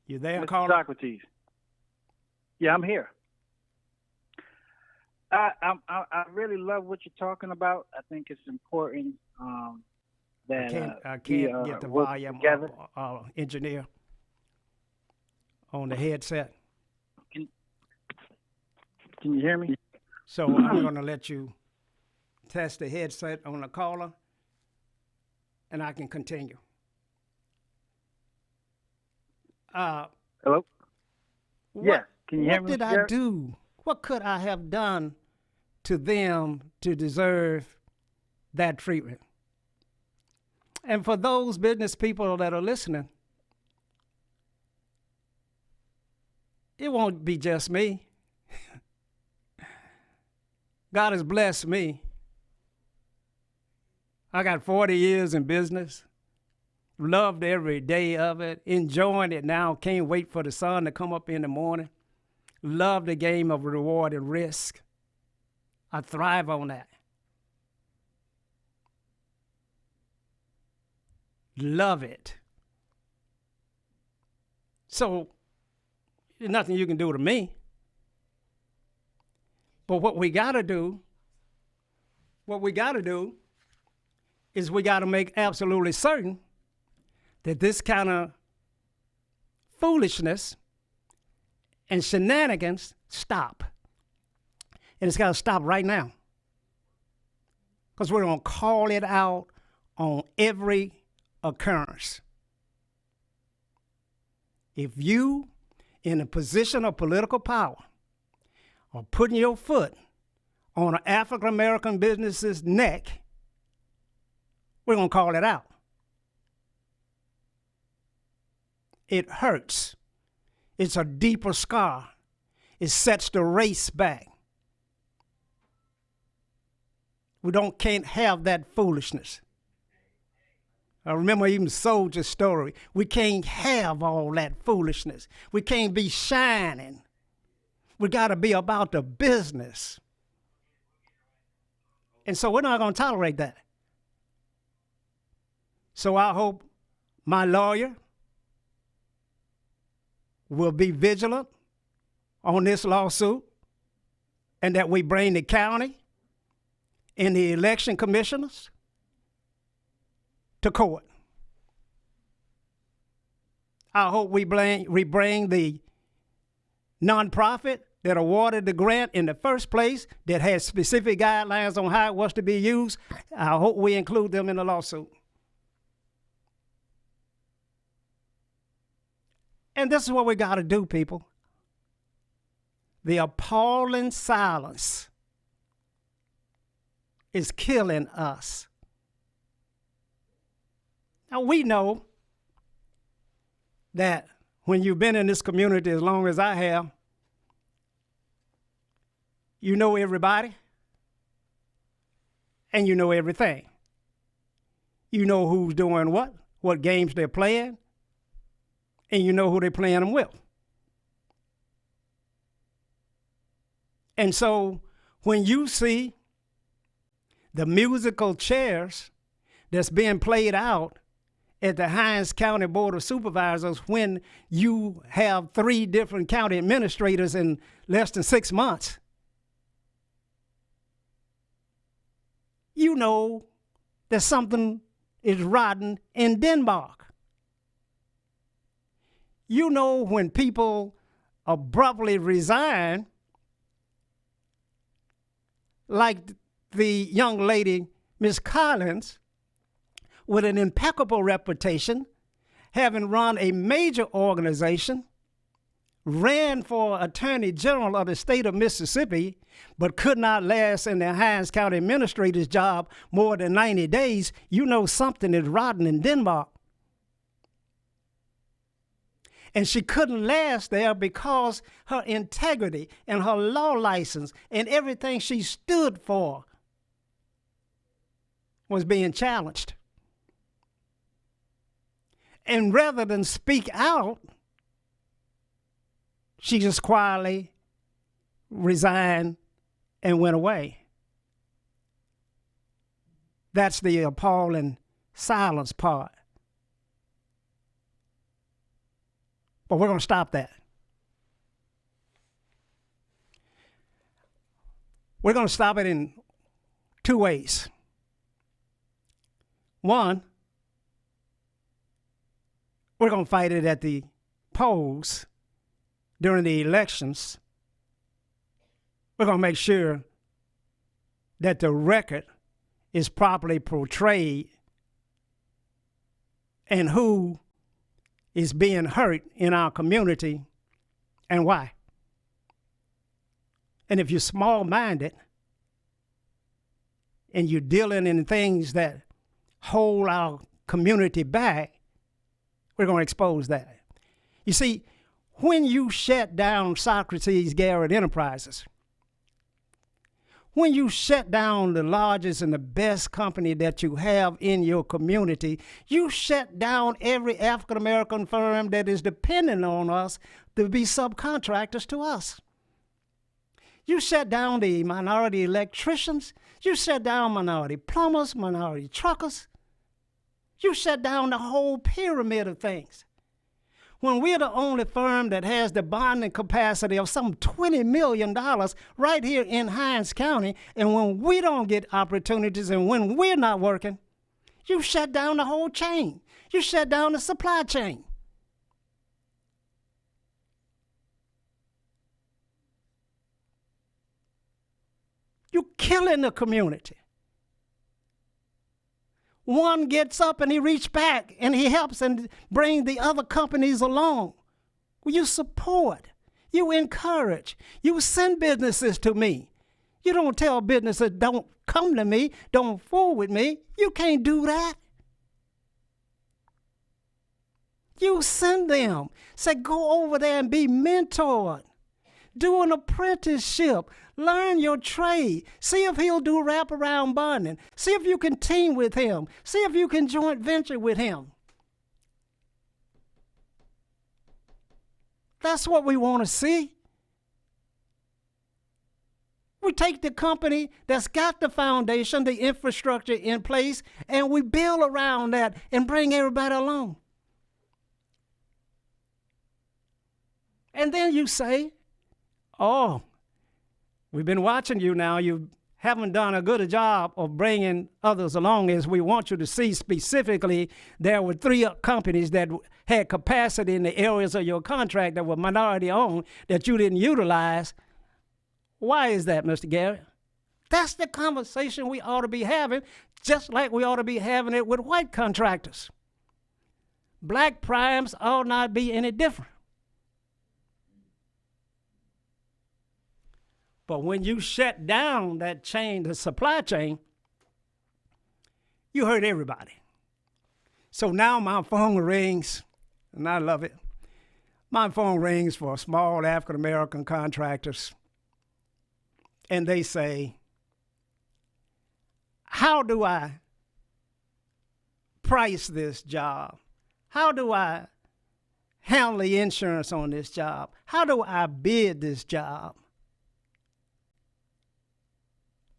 You there, Mr. caller? Socrates. Yeah, I'm here. I really love what you're talking about. I think it's important that I can't get the volume engineer on the headset. Can you hear me? So I'm going to let you test the headset on the caller, and I can continue. Hello? Yeah. Can you hear me? What did I do? What could I have done to them to deserve that treatment? And for those business people that are listening, it won't be just me. God has blessed me. I got 40 years in business. Loved every day of it. Enjoying it now. Can't wait for the sun to come up in the morning. Love the game of reward and risk. I thrive on that. love it. So there's nothing you can do to me. But what we got to do is we got to make absolutely certain that this kind of foolishness and shenanigans stop. And it's got to stop right now. Because we're going to call it out on every occurrence. If you, in a position of political power, are putting your foot on an African American business's neck, we're going to call it out. It hurts. It's a deeper scar. It sets the race back. We can't have that foolishness. I remember even Soldier's story. We can't have all that foolishness. We can't be shining. We got to be about the business. And so we're not going to tolerate that. So I hope my lawyer will be vigilant on this lawsuit and that we bring the county and the election commissioners to court. I hope we bring the nonprofit that awarded the grant in the first place, that had specific guidelines on how it was to be used. I hope we include them in the lawsuit. And this is what we got to do, people. The appalling silence is killing us. Now, we know that when you've been in this community as long as I have, you know everybody and you know everything. You know who's doing what games they're playing, and you know who they're playing them with. And so when you see the musical chairs that's being played out at the Hinds County Board of Supervisors, when you have 3 different county administrators in less than 6 months, you know that something is rotten in Denmark. You know when people abruptly resign, like the young lady, Miss Collins, with an impeccable reputation, having run a major organization, ran for Attorney General of the state of Mississippi, but could not last in the Hinds County Administrator's job more than 90 days, you know something is rotten in Denmark. And she couldn't last there because her integrity and her law license and everything she stood for was being challenged. And rather than speak out, she just quietly resigned and went away. That's the appalling silence part. But we're going to stop that. We're going to stop it in 2 ways. One, we're going to fight it at the polls during the elections. We're going to make sure that the record is properly portrayed and who is being hurt in our community and why. And if you're small-minded and you're dealing in things that hold our community back, we're going to expose that. You see, when you shut down Socrates, Garrett Enterprises, when you shut down the largest and the best company that you have in your community, you shut down every African-American firm that is dependent on us to be subcontractors to us. You shut down the minority electricians. You shut down minority plumbers, minority truckers. You shut down the whole pyramid of things. When we're the only firm that has the bonding capacity of some $20 million right here in Hinds County, and when we don't get opportunities and when we're not working, you shut down the whole chain. You shut down the supply chain. You're killing the community. One gets up and he reaches back and he helps and brings the other companies along. You support. You encourage. You send businesses to me. You don't tell businesses, don't come to me, don't fool with me. You can't do that. You send them. Say, go over there and be mentored. Do an apprenticeship. Learn your trade. See if he'll do wraparound bonding. See if you can team with him. See if you can joint venture with him. That's what we want to see. We take the company that's got the foundation, the infrastructure in place, and we build around that and bring everybody along. And then you say, oh, we've been watching you now. You haven't done a good job of bringing others along as we want you to see. Specifically, there were 3 companies that had capacity in the areas of your contract that were minority owned that you didn't utilize. Why is that, Mr. Garrett? That's the conversation we ought to be having, just like we ought to be having it with white contractors. Black primes ought not be any different. But when you shut down that chain, the supply chain, you hurt everybody. So now my phone rings, and I love it. My phone rings for small African-American contractors, and they say, how do I price this job? How do I handle the insurance on this job? How do I bid this job?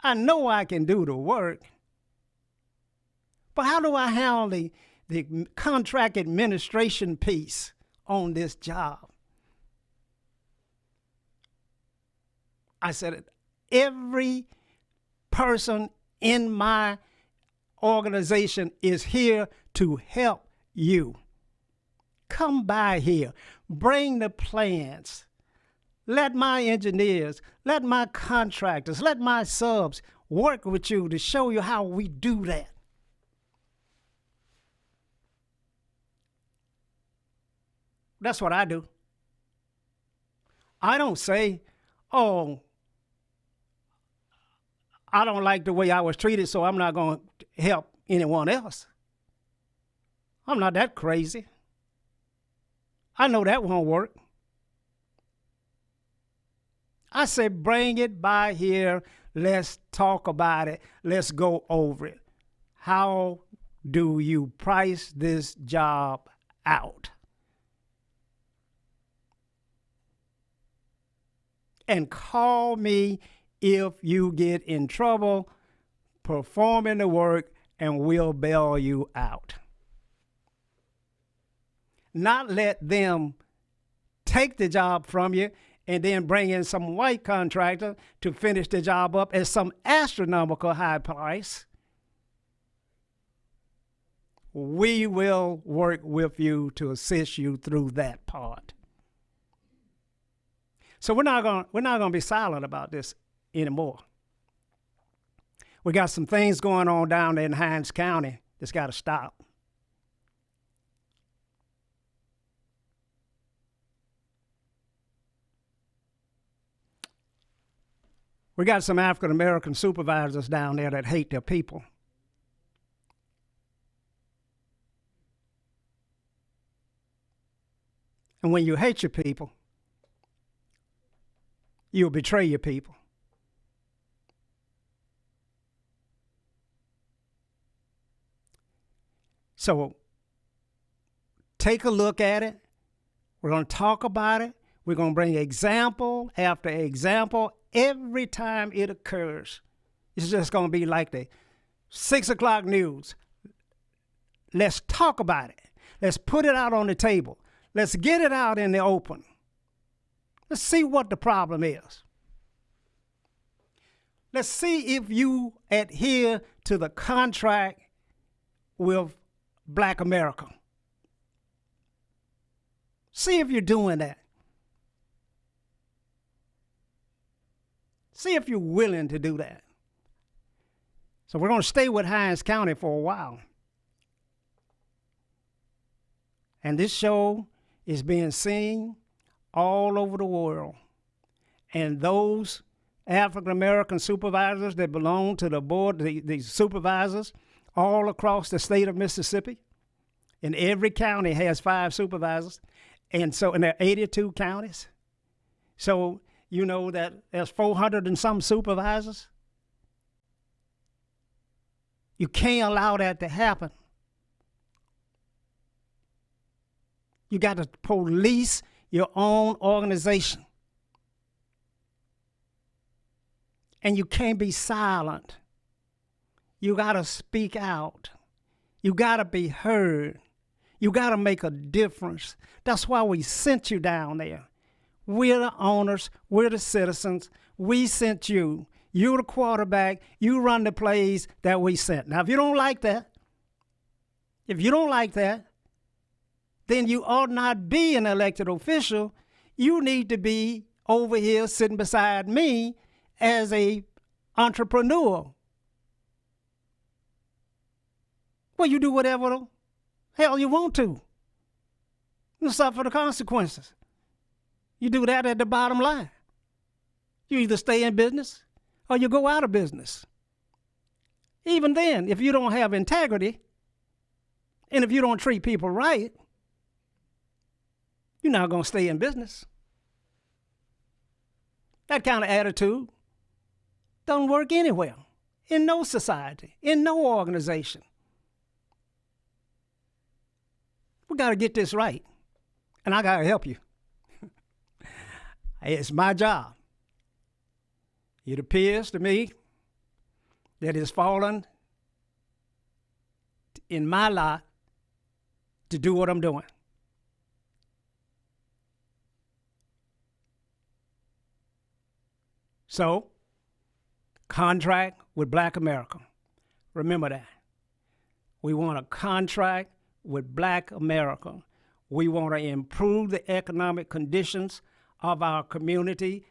I know I can do the work, but how do I handle the contract administration piece on this job? I said, every person in my organization is here to help you. Come by here, bring the plans. Let my engineers, let my contractors, let my subs work with you to show you how we do that. That's what I do. I don't say, oh, I don't like the way I was treated, so I'm not going to help anyone else. I'm not that crazy. I know that won't work. I say, bring it by here. Let's talk about it. Let's go over it. How do you price this job out? And call me if you get in trouble performing the work, and we'll bail you out. Not let them take the job from you and then bring in some white contractor to finish the job up at some astronomical high price. We will work with you to assist you through that part. So we're not gonna be silent about this anymore. We got some things going on down there in Hinds County that's got to stop. We got some African-American supervisors down there that hate their people. And when you hate your people, you'll betray your people. So take a look at it. We're going to talk about it. We're going to bring example after example every time it occurs. It's just going to be like the 6 o'clock news. Let's talk about it. Let's put it out on the table. Let's get it out in the open. Let's see what the problem is. Let's see if you adhere to the contract with Black America. See if you're doing that. See if you're willing to do that. So we're going to stay with Hinds County for a while. And this show is being seen all over the world. And those African American supervisors that belong to the board, the supervisors all across the state of Mississippi, and every county has 5 supervisors, and there are 82 counties. So you know that there's 400 and some supervisors. You can't allow that to happen. You got to police your own organization. And you can't be silent. You got to speak out. You got to be heard. You got to make a difference. That's why we sent you down there. We're the owners. We're the citizens. We sent you. You're the quarterback. You run the plays that we sent. Now, if you don't like that, then you ought not be an elected official. You need to be over here sitting beside me as a entrepreneur. Well, you do whatever the hell you want to. You suffer the consequences. You do that at the bottom line. You either stay in business or you go out of business. Even then, if you don't have integrity and if you don't treat people right, you're not going to stay in business. That kind of attitude doesn't work anywhere, in no society, in no organization. We got to get this right, and I got to help you. It's my job. It appears to me that it's fallen in my lot to do what I'm doing. So, contract with Black America. Remember that. We want a contract with Black America. We want to improve the economic conditions of our community,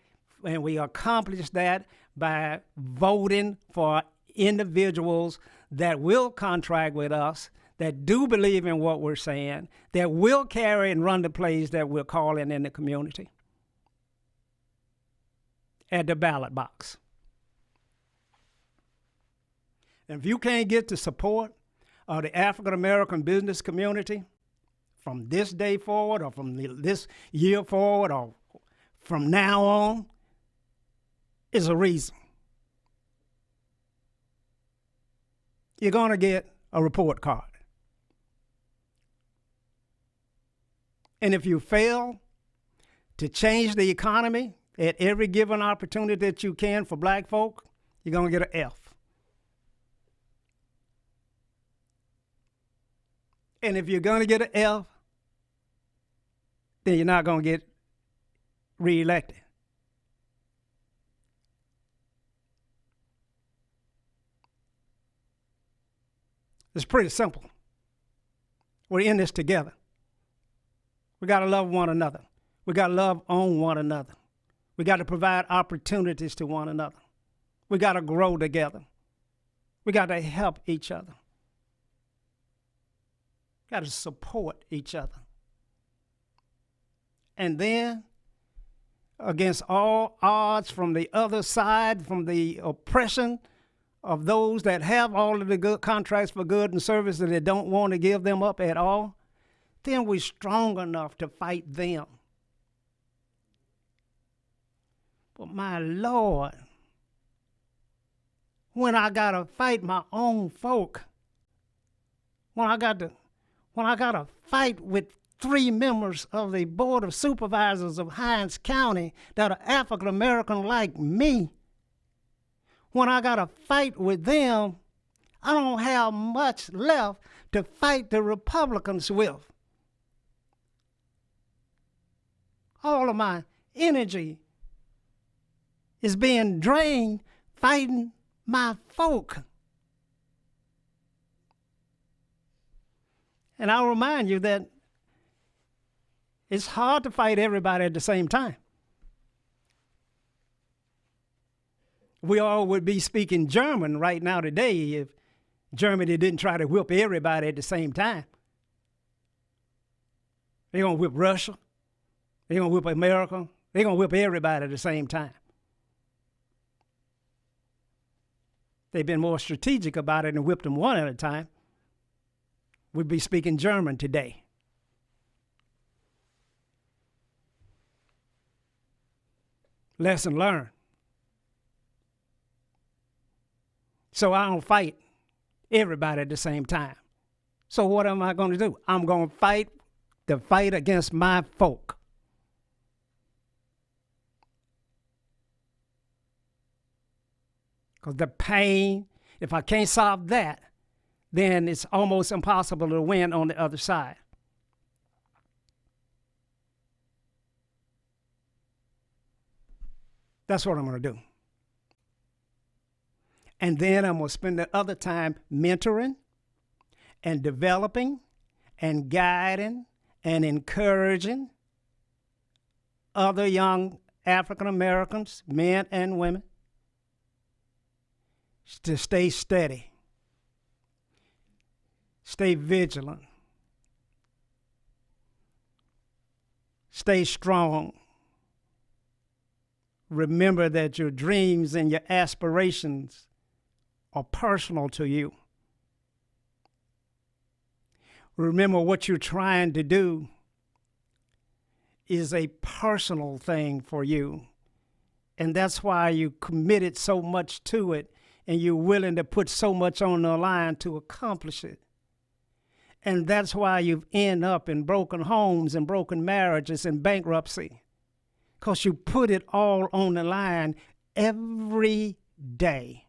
and we accomplish that by voting for individuals that will contract with us, that do believe in what we're saying, that will carry and run the plays that we're calling in the community at the ballot box. And if you can't get the support of the African American business community from this day forward, or from this year forward, or from now on, is a reason. You're going to get a report card. And if you fail to change the economy at every given opportunity that you can for Black folk, you're going to get an F. And if you're going to get an F, then you're not going to get reelected. It's pretty simple. We're in this together. We got to love one another. We got to love on one another. We got to provide opportunities to one another. We got to grow together. We got to help each other. Got to support each other. And then, against all odds from the other side, from the oppression of those that have all of the good contracts for good and service that they don't want to give them up at all, then we're strong enough to fight them. But my Lord, when I gotta fight my own folk, when I gotta fight with 3 members of the Board of Supervisors of Hinds County that are African American like me, when I got to fight with them I don't have much left to fight the Republicans with. All of my energy is being drained fighting my folk. And I'll remind you that it's hard to fight everybody at the same time. We all would be speaking German right now today if Germany didn't try to whip everybody at the same time. They're going to whip Russia. They're going to whip America. They're going to whip everybody at the same time. They've been more strategic about it and whipped them one at a time. We'd be speaking German today. Lesson learned. So I don't fight everybody at the same time. So what am I going to do? I'm going to fight the fight against my folk. Because the pain, if I can't solve that, then it's almost impossible to win on the other side. That's what I'm going to do. And then I'm going to spend the other time mentoring and developing and guiding and encouraging other young African Americans, men and women, to stay steady, stay vigilant, stay strong. Remember that your dreams and your aspirations are personal to you. Remember what you're trying to do is a personal thing for you. And that's why you committed so much to it and you're willing to put so much on the line to accomplish it. And that's why you've ended up in broken homes and broken marriages and bankruptcy. Because you put it all on the line every day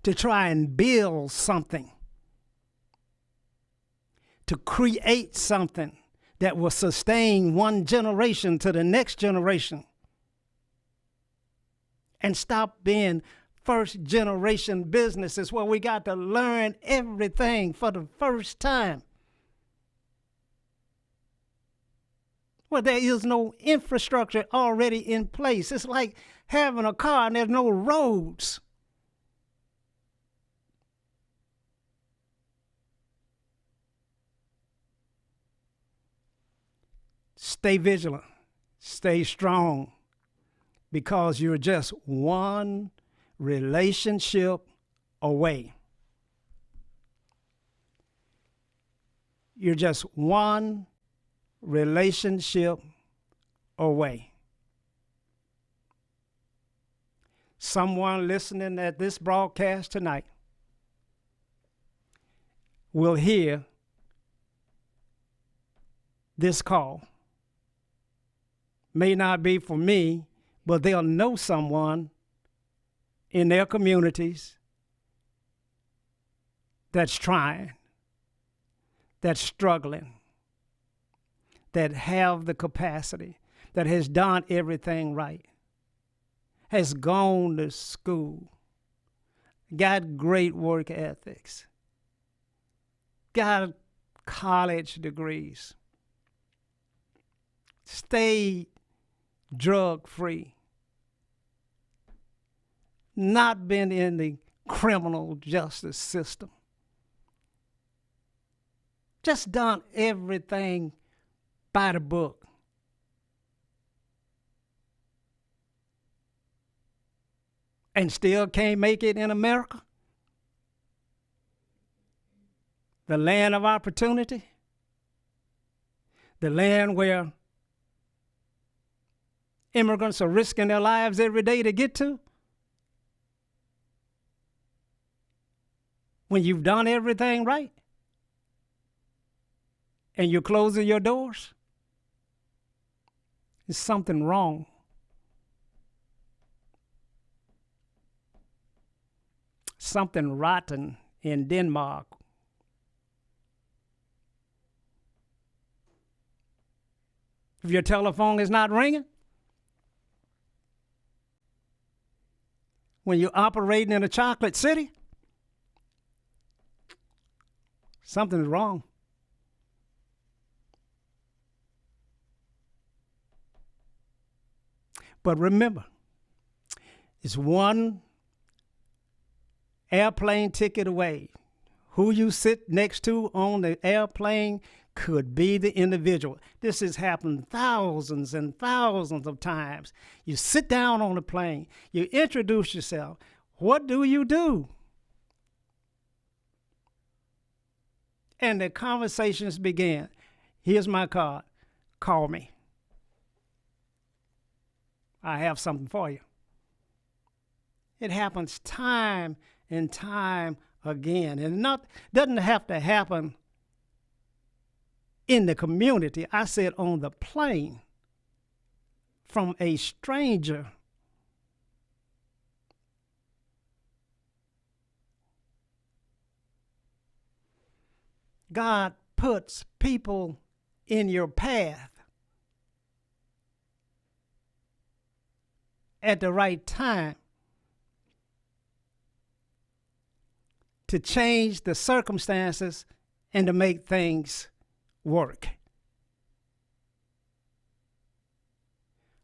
to try and build something, to create something that will sustain one generation to the next generation. And stop being first generation businesses where we got to learn everything for the first time. Where there is no infrastructure already in place. It's like having a car and there's no roads. Stay vigilant, stay strong, because you're just one relationship away. You're just one relationship away. Someone listening at this broadcast tonight will hear this call. May not be for me, but they'll know someone in their communities that's trying, that's struggling, that have the capacity, that has done everything right, has gone to school, got great work ethics, got college degrees, stayed drug-free, not been in the criminal justice system, just done everything by the book. And still can't make it in America, the land of opportunity, the land where immigrants are risking their lives every day to get to. When you've done everything right and you're closing your doors, there's something wrong. something rotten in Denmark. If your telephone is not ringing, when you're operating in a chocolate city, something's wrong. But remember, it's one airplane ticket away. Who you sit next to on the airplane could be the individual. This has happened thousands and thousands of times. You sit down on the plane, you introduce yourself. What do you do? And the conversations begin. Here's my card. Call me. I have something for you. It happens time and time again. And it doesn't have to happen in the community. I said on the plane from a stranger. God puts people in your path at the right time to change the circumstances and to make things work.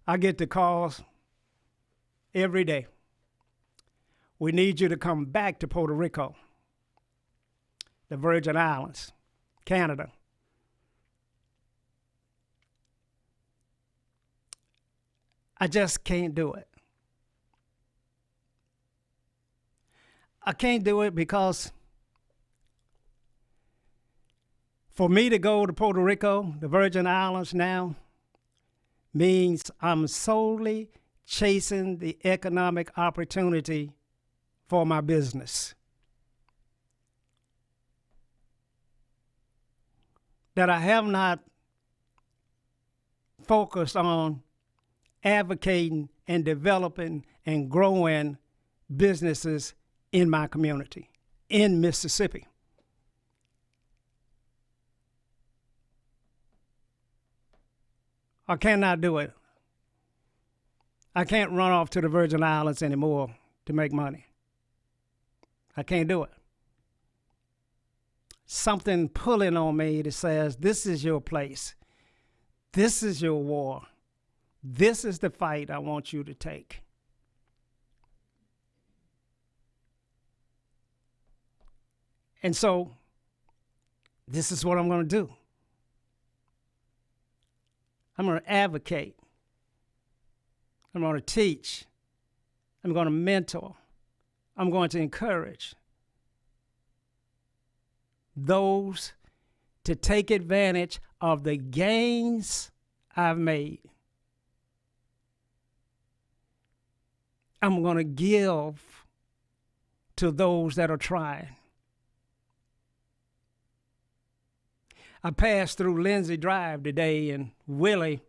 I get the calls every day. We need you to come back to Puerto Rico, the Virgin Islands, Canada. I just can't do it. I can't do it because for me to go to Puerto Rico, the Virgin Islands now, means I'm solely chasing the economic opportunity for my business. That I have not focused on advocating and developing and growing businesses in my community, in Mississippi. I cannot do it. I can't run off to the Virgin Islands anymore to make money. I can't do it. Something pulling on me that says, this is your place. This is your war. This is the fight I want you to take. And so, this is what I'm going to do. I'm going to advocate. I'm going to teach. I'm going to mentor. I'm going to encourage those to take advantage of the gains I've made. I'm going to give to those that are trying. I passed through Lindsay Drive today, and Willie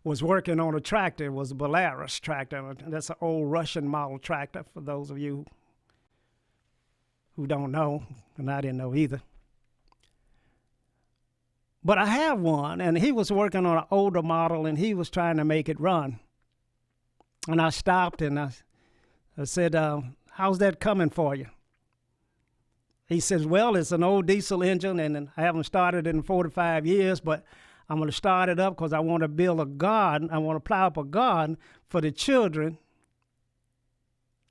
was working on a tractor. It was a Belarus tractor. That's an old Russian model tractor, for those of you who don't know, and I didn't know either. But I have one, and he was working on an older model, and he was trying to make it run. And I stopped, and I said, how's that coming for you? He says, well, it's an old diesel engine, and I haven't started it in 45 years, but I'm going to start it up because I want to build a garden. I want to plow up a garden for the children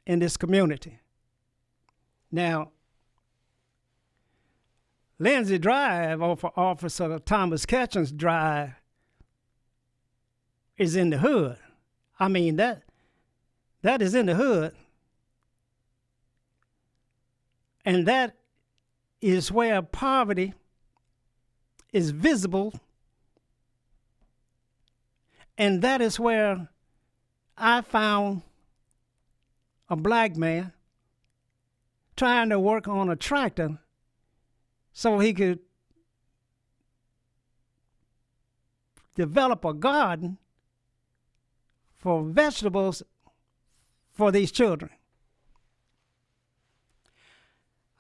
in this community. Now, Lindsay Drive, off of Officer Thomas Ketchum's Drive, is in the hood. I mean, that is in the hood. And that is where poverty is visible. And that is where I found a black man trying to work on a tractor so he could develop a garden for vegetables for these children.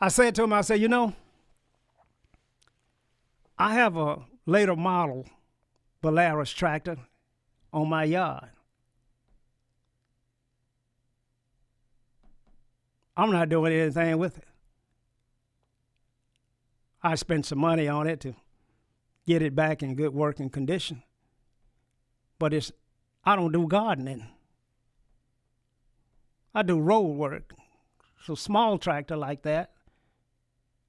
I said to him, I said, you know, I have a later model Polaris tractor on my yard. I'm not doing anything with it. I spent some money on it to get it back in good working condition. But I don't do gardening. I do road work. So small tractor like that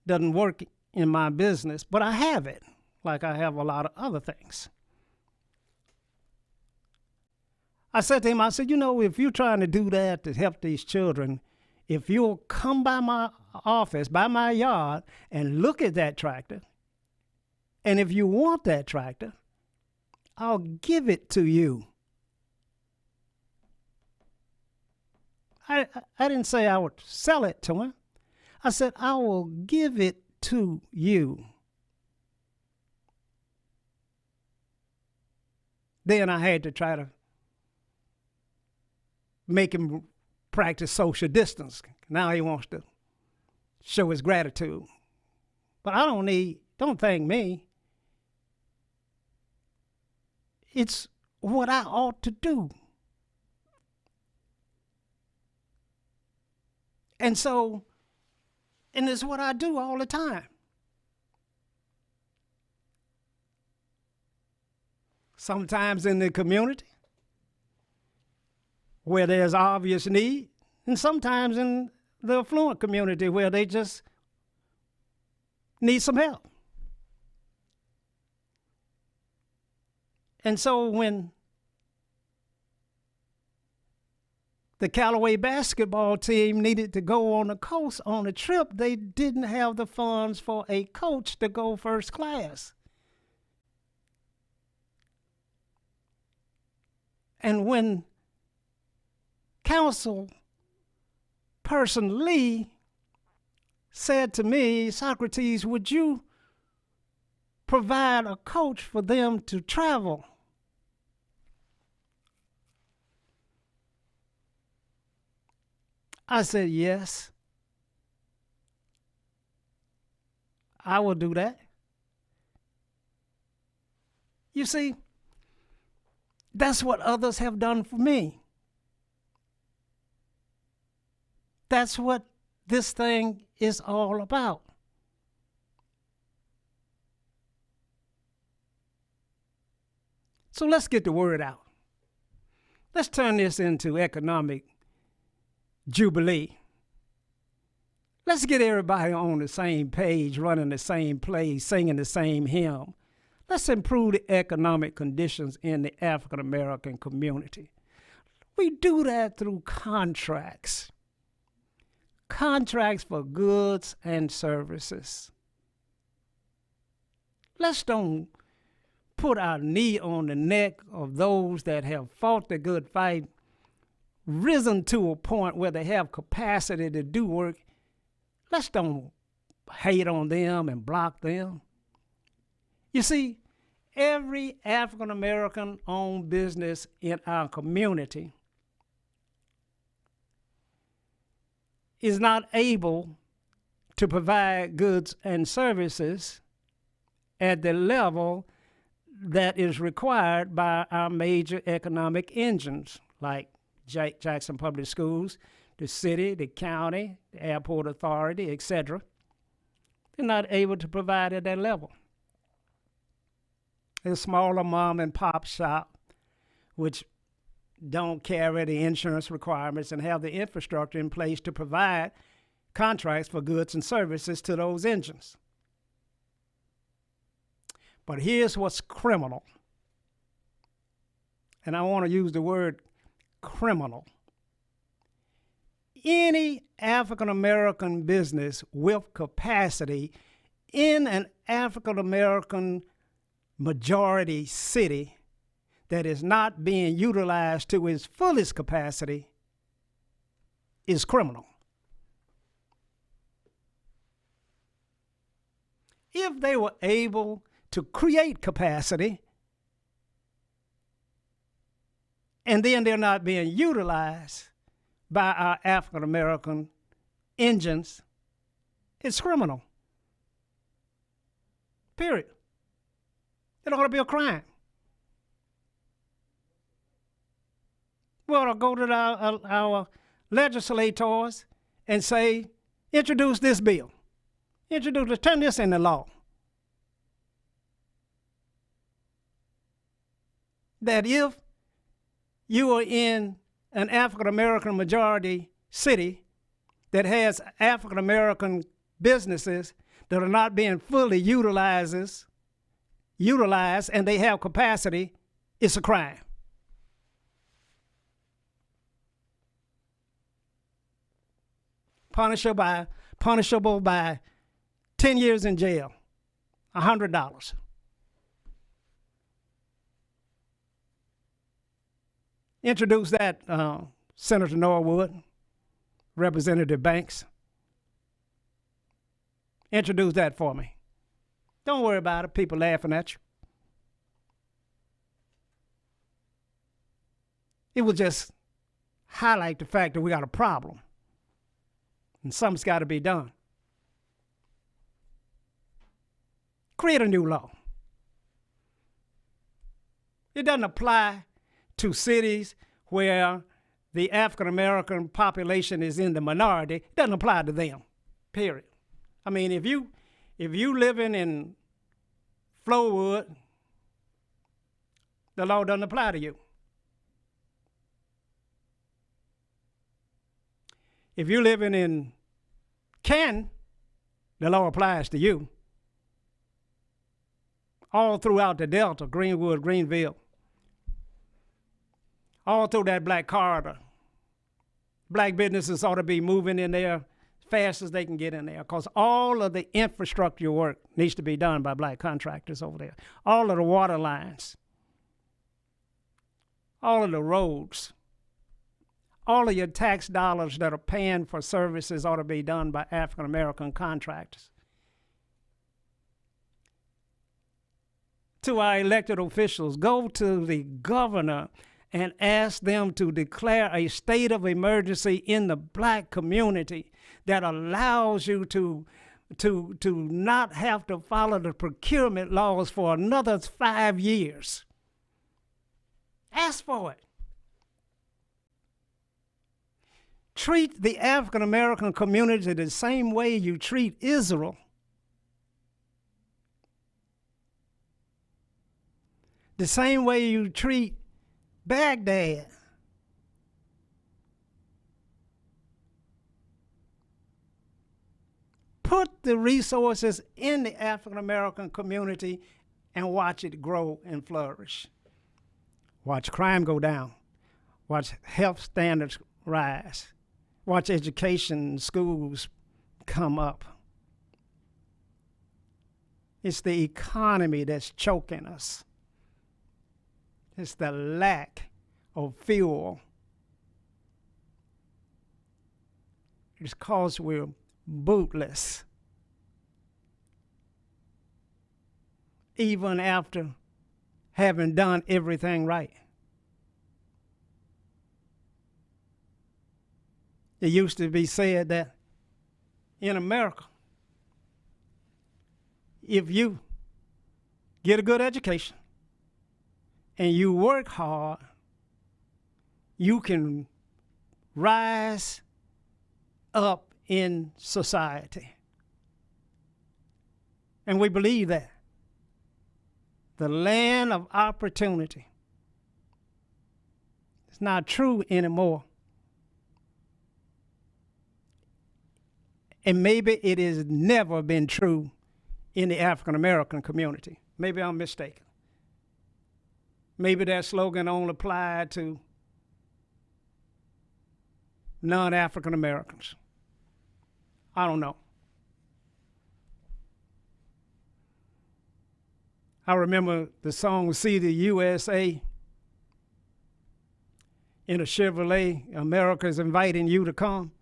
doesn't work in my business, but I have it, like I have a lot of other things. I said to him, I said, you know, if you're trying to do that to help these children, if you'll come by my office, by my yard, and look at that tractor, and if you want that tractor, I'll give it to you. I didn't say I would sell it to him. I said, I will give it to you. Then I had to try to make him practice social distance. Now he wants to show his gratitude. But don't thank me. It's what I ought to do. And it's what I do all the time. Sometimes in the community where there's obvious need, and sometimes in the affluent community where they just need some help. And so when the Callaway basketball team needed to go on the coast on a trip, they didn't have the funds for a coach to go first class. And when council person Lee said to me, Socrates, would you provide a coach for them to travel? I said, yes, I will do that. You see, that's what others have done for me. That's what this thing is all about. So let's get the word out. Let's turn this into economic jubilee. Let's get everybody on the same page, running the same play, singing the same hymn. Let's improve the economic conditions in the African American community. We do that through contracts. Contracts for goods and services. Let's don't put our knee on the neck of those that have fought the good fight, risen to a point where they have capacity to do work. Let's don't hate on them and block them. You see, every African American owned business in our community is not able to provide goods and services at the level that is required by our major economic engines like Jackson Public Schools, the city, the county, the airport authority, etc. They're not able to provide at that level. A smaller mom and pop shop, which don't carry the insurance requirements and have the infrastructure in place to provide contracts for goods and services to those engines. But here's what's criminal. And I want to use the word criminal. Any African American business with capacity in an African American majority city that is not being utilized to its fullest capacity is criminal. If they were able to create capacity and then they're not being utilized by our African American engines It's criminal. Period. It ought to be a crime. We ought to go to our legislators and say, introduce this bill. Turn this into law. That if you are in an African American majority city that has African American businesses that are not being fully utilized and they have capacity, it's a crime. Punishable by 10 years in jail, $100. Introduce that, Senator Norwood, Representative Banks. Introduce that for me. Don't worry about it. People laughing at you. It will just highlight the fact that we got a problem. And something's got to be done. Create a new law. It doesn't apply to cities where the African American population is in the minority. It doesn't apply to them. Period. I mean, if you living in Flowood, the law doesn't apply to you. If you're living in Canton, the law applies to you. All throughout the Delta, Greenwood, Greenville, all through that black corridor, black businesses ought to be moving in there as fast as they can get in there, because all of the infrastructure work needs to be done by black contractors over there. All of the water lines, all of the roads, all of your tax dollars that are paying for services ought to be done by African American contractors. To our elected officials, go to the governor and ask them to declare a state of emergency in the black community that allows you to not have to follow the procurement laws for another 5 years. Ask for it. Treat the African American community the same way you treat Israel. The same way you treat Baghdad. Put the resources in the African American community and watch it grow and flourish. Watch crime go down. Watch health standards rise. Watch education schools come up. It's the economy that's choking us. It's the lack of fuel. It's because we're bootless. Even after having done everything right. It used to be said that in America, if you get a good education and you work hard, you can rise up in society. And we believe that. The land of opportunity. It's not true anymore. And maybe it has never been true in the African American community. Maybe I'm mistaken. Maybe that slogan only applied to non-African Americans. I don't know. I remember the song "See the USA" in a Chevrolet, America's inviting you to come.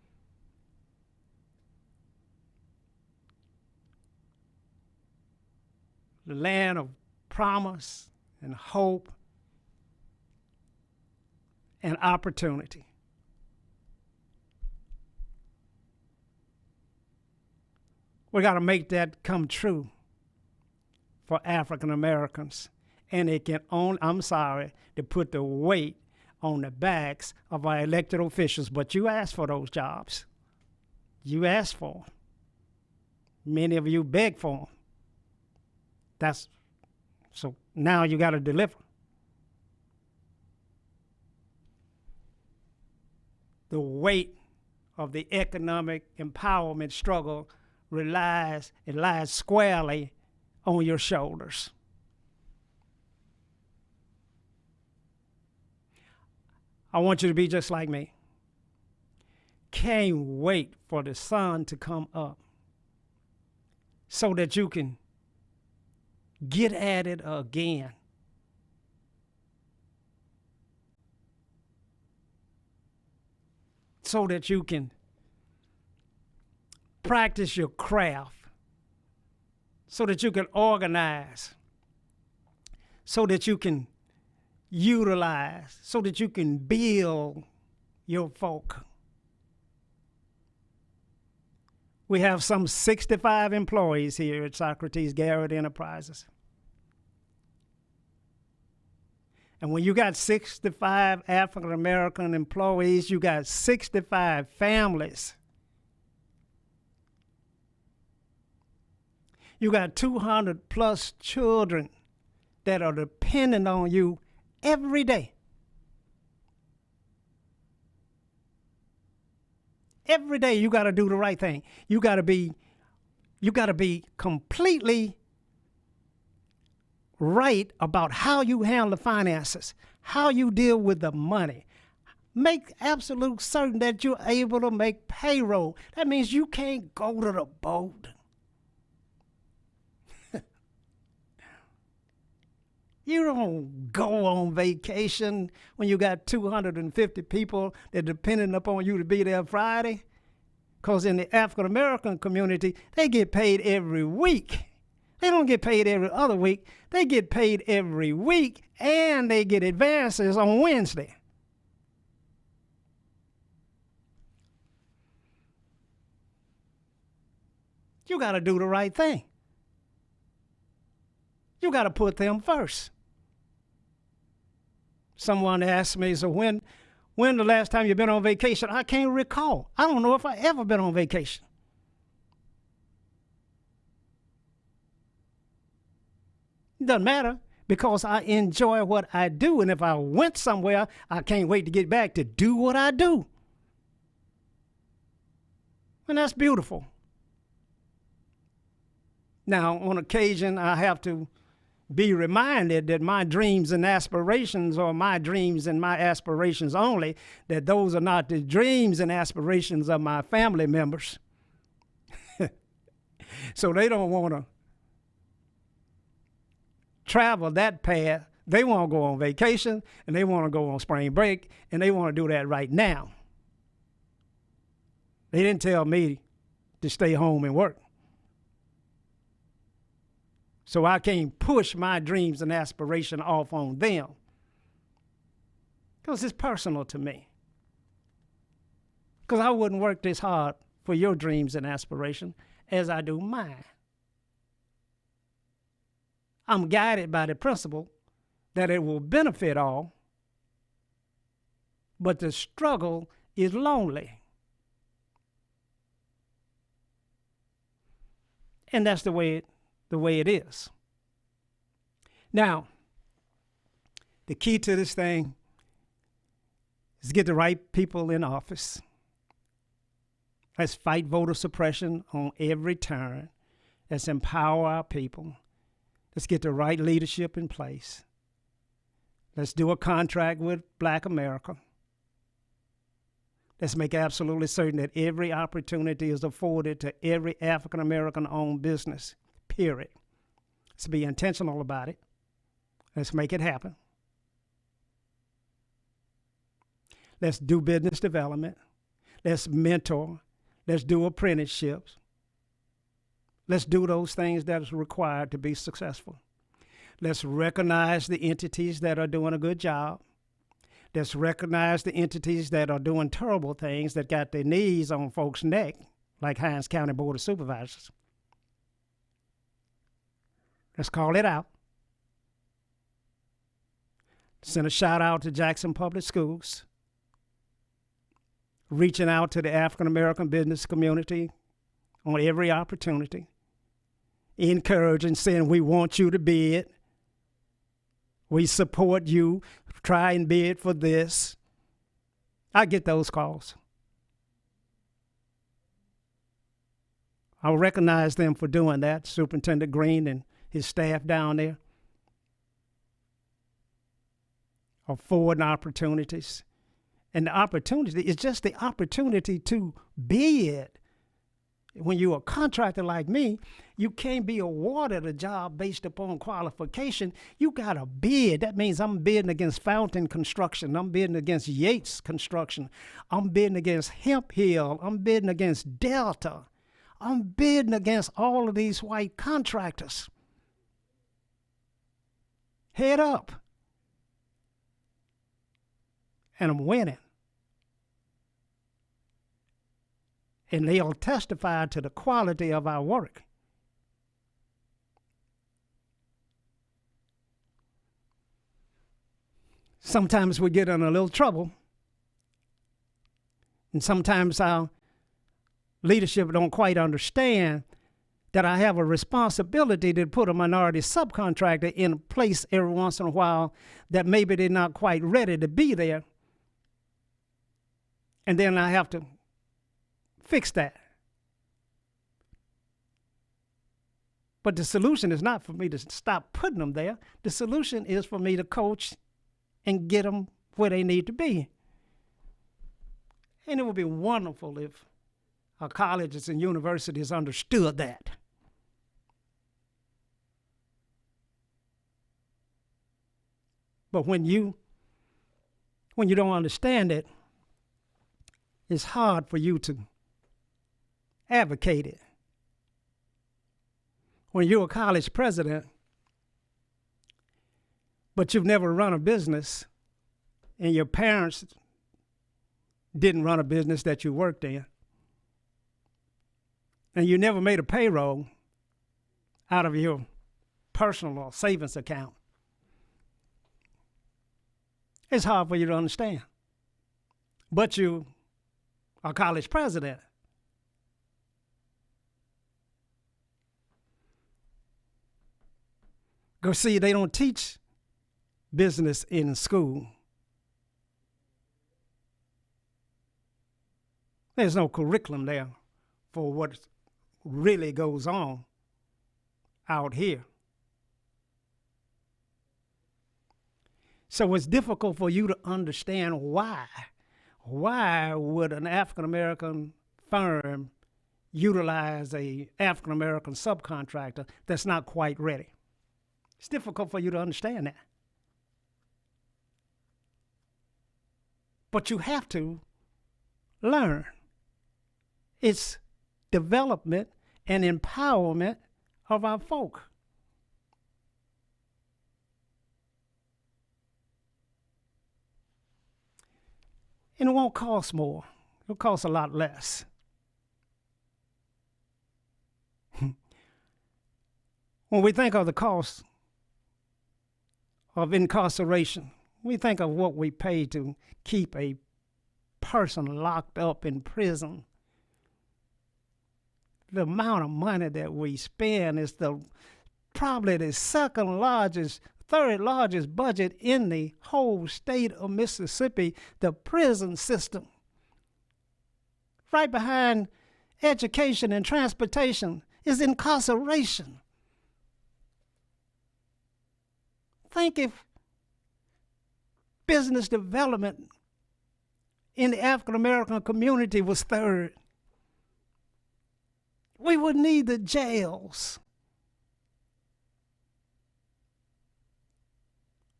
The land of promise and hope and opportunity. We got to make that come true for African Americans. And it can only, I'm sorry, to put the weight on the backs of our elected officials. But you asked for those jobs. You asked for them. Many of you begged for them. So now you got to deliver. The weight of the economic empowerment struggle lies squarely on your shoulders. I want you to be just like me. Can't wait for the sun to come up so that you can get at it again. So that you can practice your craft, so that you can organize, so that you can utilize, so that you can build your folk. We have some 65 employees here at Socrates Garrett Enterprises. And when you got 65 African American employees, you got 65 families. You got 200 plus children that are dependent on you every day. Every day you got to do the right thing. You got to be completely right about how you handle the finances, how you deal with the money. Make absolute certain that you're able to make payroll. That means you can't go to the boat. You don't go on vacation when you got 250 people that depending upon you to be there Friday. Because in the African American community, they get paid every week. They don't get paid every other week. They get paid every week, and they get advances on Wednesday. You got to do the right thing. You got to put them first. Someone asked me, so when the last time you've been on vacation? I can't recall. I don't know if I ever been on vacation. It doesn't matter because I enjoy what I do. And if I went somewhere, I can't wait to get back to do what I do. And that's beautiful. Now, on occasion, I have to be reminded that my dreams and aspirations are my dreams and my aspirations only, that those are not the dreams and aspirations of my family members. So they don't want to travel that path. They want to go on vacation, and they want to go on spring break, and they want to do that right now. They didn't tell me to stay home and work. So I can't push my dreams and aspiration off on them because it's personal to me. Because I wouldn't work this hard for your dreams and aspiration as I do mine. I'm guided by the principle that it will benefit all, but the struggle is lonely. And that's the way it is. Now, the key to this thing is get the right people in office. Let's fight voter suppression on every turn. Let's empower our people. Let's get the right leadership in place. Let's do a contract with Black America. Let's make absolutely certain that every opportunity is afforded to every African American owned business, period. Let's be intentional about it. Let's make it happen. Let's do business development. Let's mentor. Let's do apprenticeships. Let's do those things that is required to be successful. Let's recognize the entities that are doing a good job. Let's recognize the entities that are doing terrible things that got their knees on folks' neck, like Hinds County Board of Supervisors. Let's call it out. Send a shout out to Jackson Public Schools, reaching out to the African American business community on every opportunity, encouraging, saying we want you to bid. We support you. Try and bid for this. I get those calls. I recognize them for doing that, Superintendent Green and his staff down there, affording opportunities. And the opportunity is just the opportunity to bid. When you're a contractor like me, you can't be awarded a job based upon qualification. You got to bid. That means I'm bidding against Fountain Construction. I'm bidding against Yates Construction. I'm bidding against Hemp Hill. I'm bidding against Delta. I'm bidding against all of these white contractors. Head up. And I'm winning. And they'll testify to the quality of our work. Sometimes we get in a little trouble, and sometimes our leadership don't quite understand that I have a responsibility to put a minority subcontractor in place every once in a while that maybe they're not quite ready to be there. And then I have to fix that. But the solution is not for me to stop putting them there. The solution is for me to coach and get them where they need to be. And it would be wonderful if our colleges and universities understood that. But when you don't understand it, it's hard for you to advocate it. When you're a college president, but you've never run a business, and your parents didn't run a business that you worked in, and you never made a payroll out of your personal or savings account, it's hard for you to understand. But you are college president. Go see, they don't teach business in school. There's no curriculum there for what really goes on out here. So it's difficult for you to understand why. Why would an African-American firm utilize an African-American subcontractor that's not quite ready? It's difficult for you to understand that. But you have to learn. It's development and empowerment of our folk. And it won't cost more. It'll cost a lot less. When we think of the cost of incarceration, we think of what we pay to keep a person locked up in prison. The amount of money that we spend is probably the third largest budget in the whole state of Mississippi, the prison system. Right behind education and transportation is incarceration. Think if business development in the African American community was third. We would need the jails.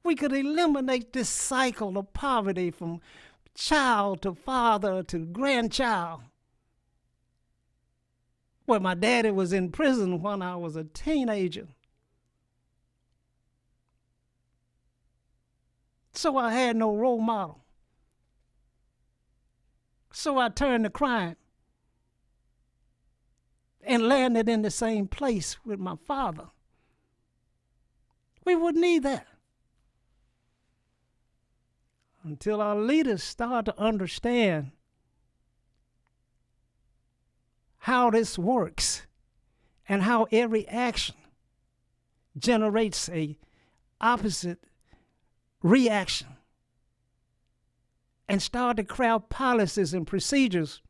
We could eliminate this cycle of poverty from child to father to grandchild. Well, my daddy was in prison when I was a teenager. So I had no role model. So I turned to crime and landed in the same place with my father. We wouldn't need that. Until our leaders start to understand how this works and how every action generates a opposite reaction, and start to craft policies and procedures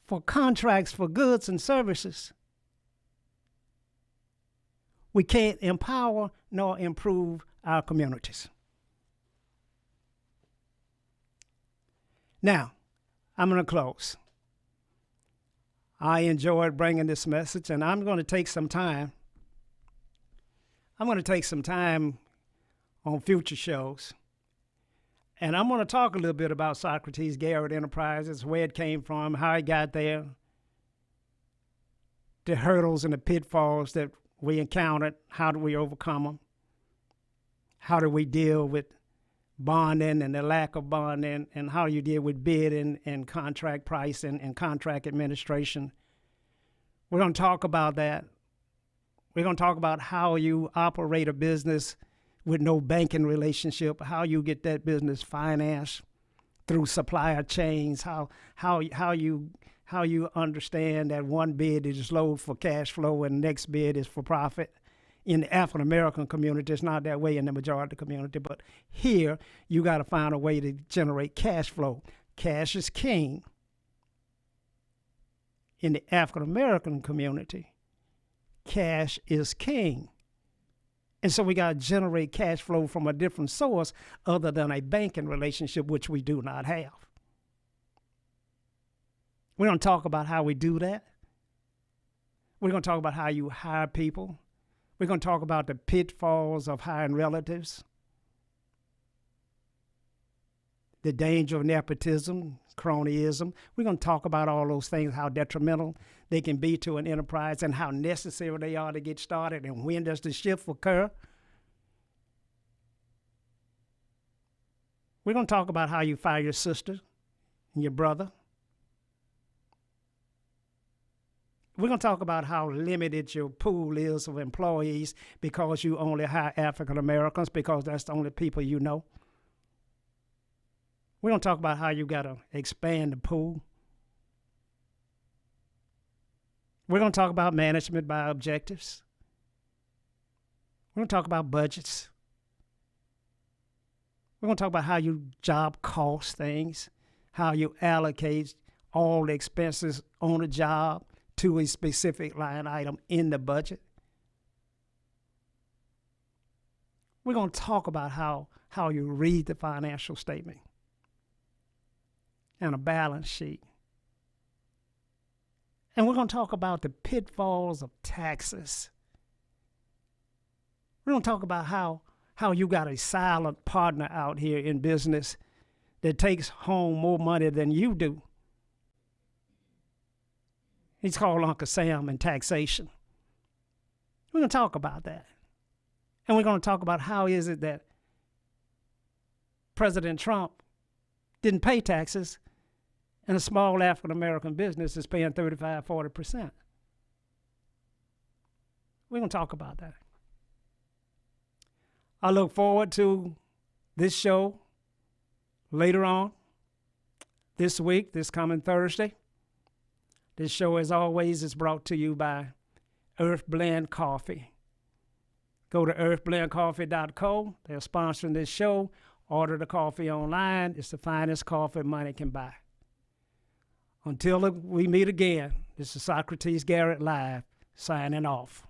for contracts for goods and services, we can't empower nor improve our communities. Now, I'm going to close. I enjoyed bringing this message, and I'm going to take some time. I'm going to take some time on future shows, and I'm going to talk a little bit about Socrates Garrett Enterprises, where it came from, how it got there, the hurdles and the pitfalls that we encountered, how do we overcome them, how do we deal with bonding and the lack of bonding, and how you deal with bidding and contract pricing and contract administration. We're going to talk about that. We're going to talk about how you operate a business with no banking relationship, how you get that business financed through supplier chains, how you understand that one bid is low for cash flow and the next bid is for profit. In the African American community, it's not that way in the majority community, but here you got to find a way to generate cash flow. Cash is king. In the African American community, cash is king. And so we got to generate cash flow from a different source other than a banking relationship, which we do not have. We're going to talk about how we do that. We're going to talk about how you hire people. We're going to talk about the pitfalls of hiring relatives, the danger of nepotism, cronyism. We're going to talk about all those things, how detrimental they can be to an enterprise and how necessary they are to get started, and when does the shift occur. We're going to talk about how you fire your sister and your brother. We're going to talk about how limited your pool is of employees because you only hire African Americans because that's the only people you know. We're going to talk about how you got to expand the pool. We're going to talk about management by objectives. We're going to talk about budgets. We're going to talk about how you job cost things, how you allocate all the expenses on a job to a specific line item in the budget. We're going to talk about how you read the financial statement and a balance sheet. And we're going to talk about the pitfalls of taxes. We're going to talk about how you got a silent partner out here in business that takes home more money than you do. He's called Uncle Sam in taxation. We're going to talk about that. And we're going to talk about how is it that President Trump didn't pay taxes and a small African-American business is paying 35, 40%. We're going to talk about that. I look forward to this show later on this week, this coming Thursday. This show, as always, is brought to you by Earth Blend Coffee. Go to earthblendcoffee.co. They're sponsoring this show. Order the coffee online. It's the finest coffee money can buy. Until we meet again, this is Socrates Garrett Live, signing off.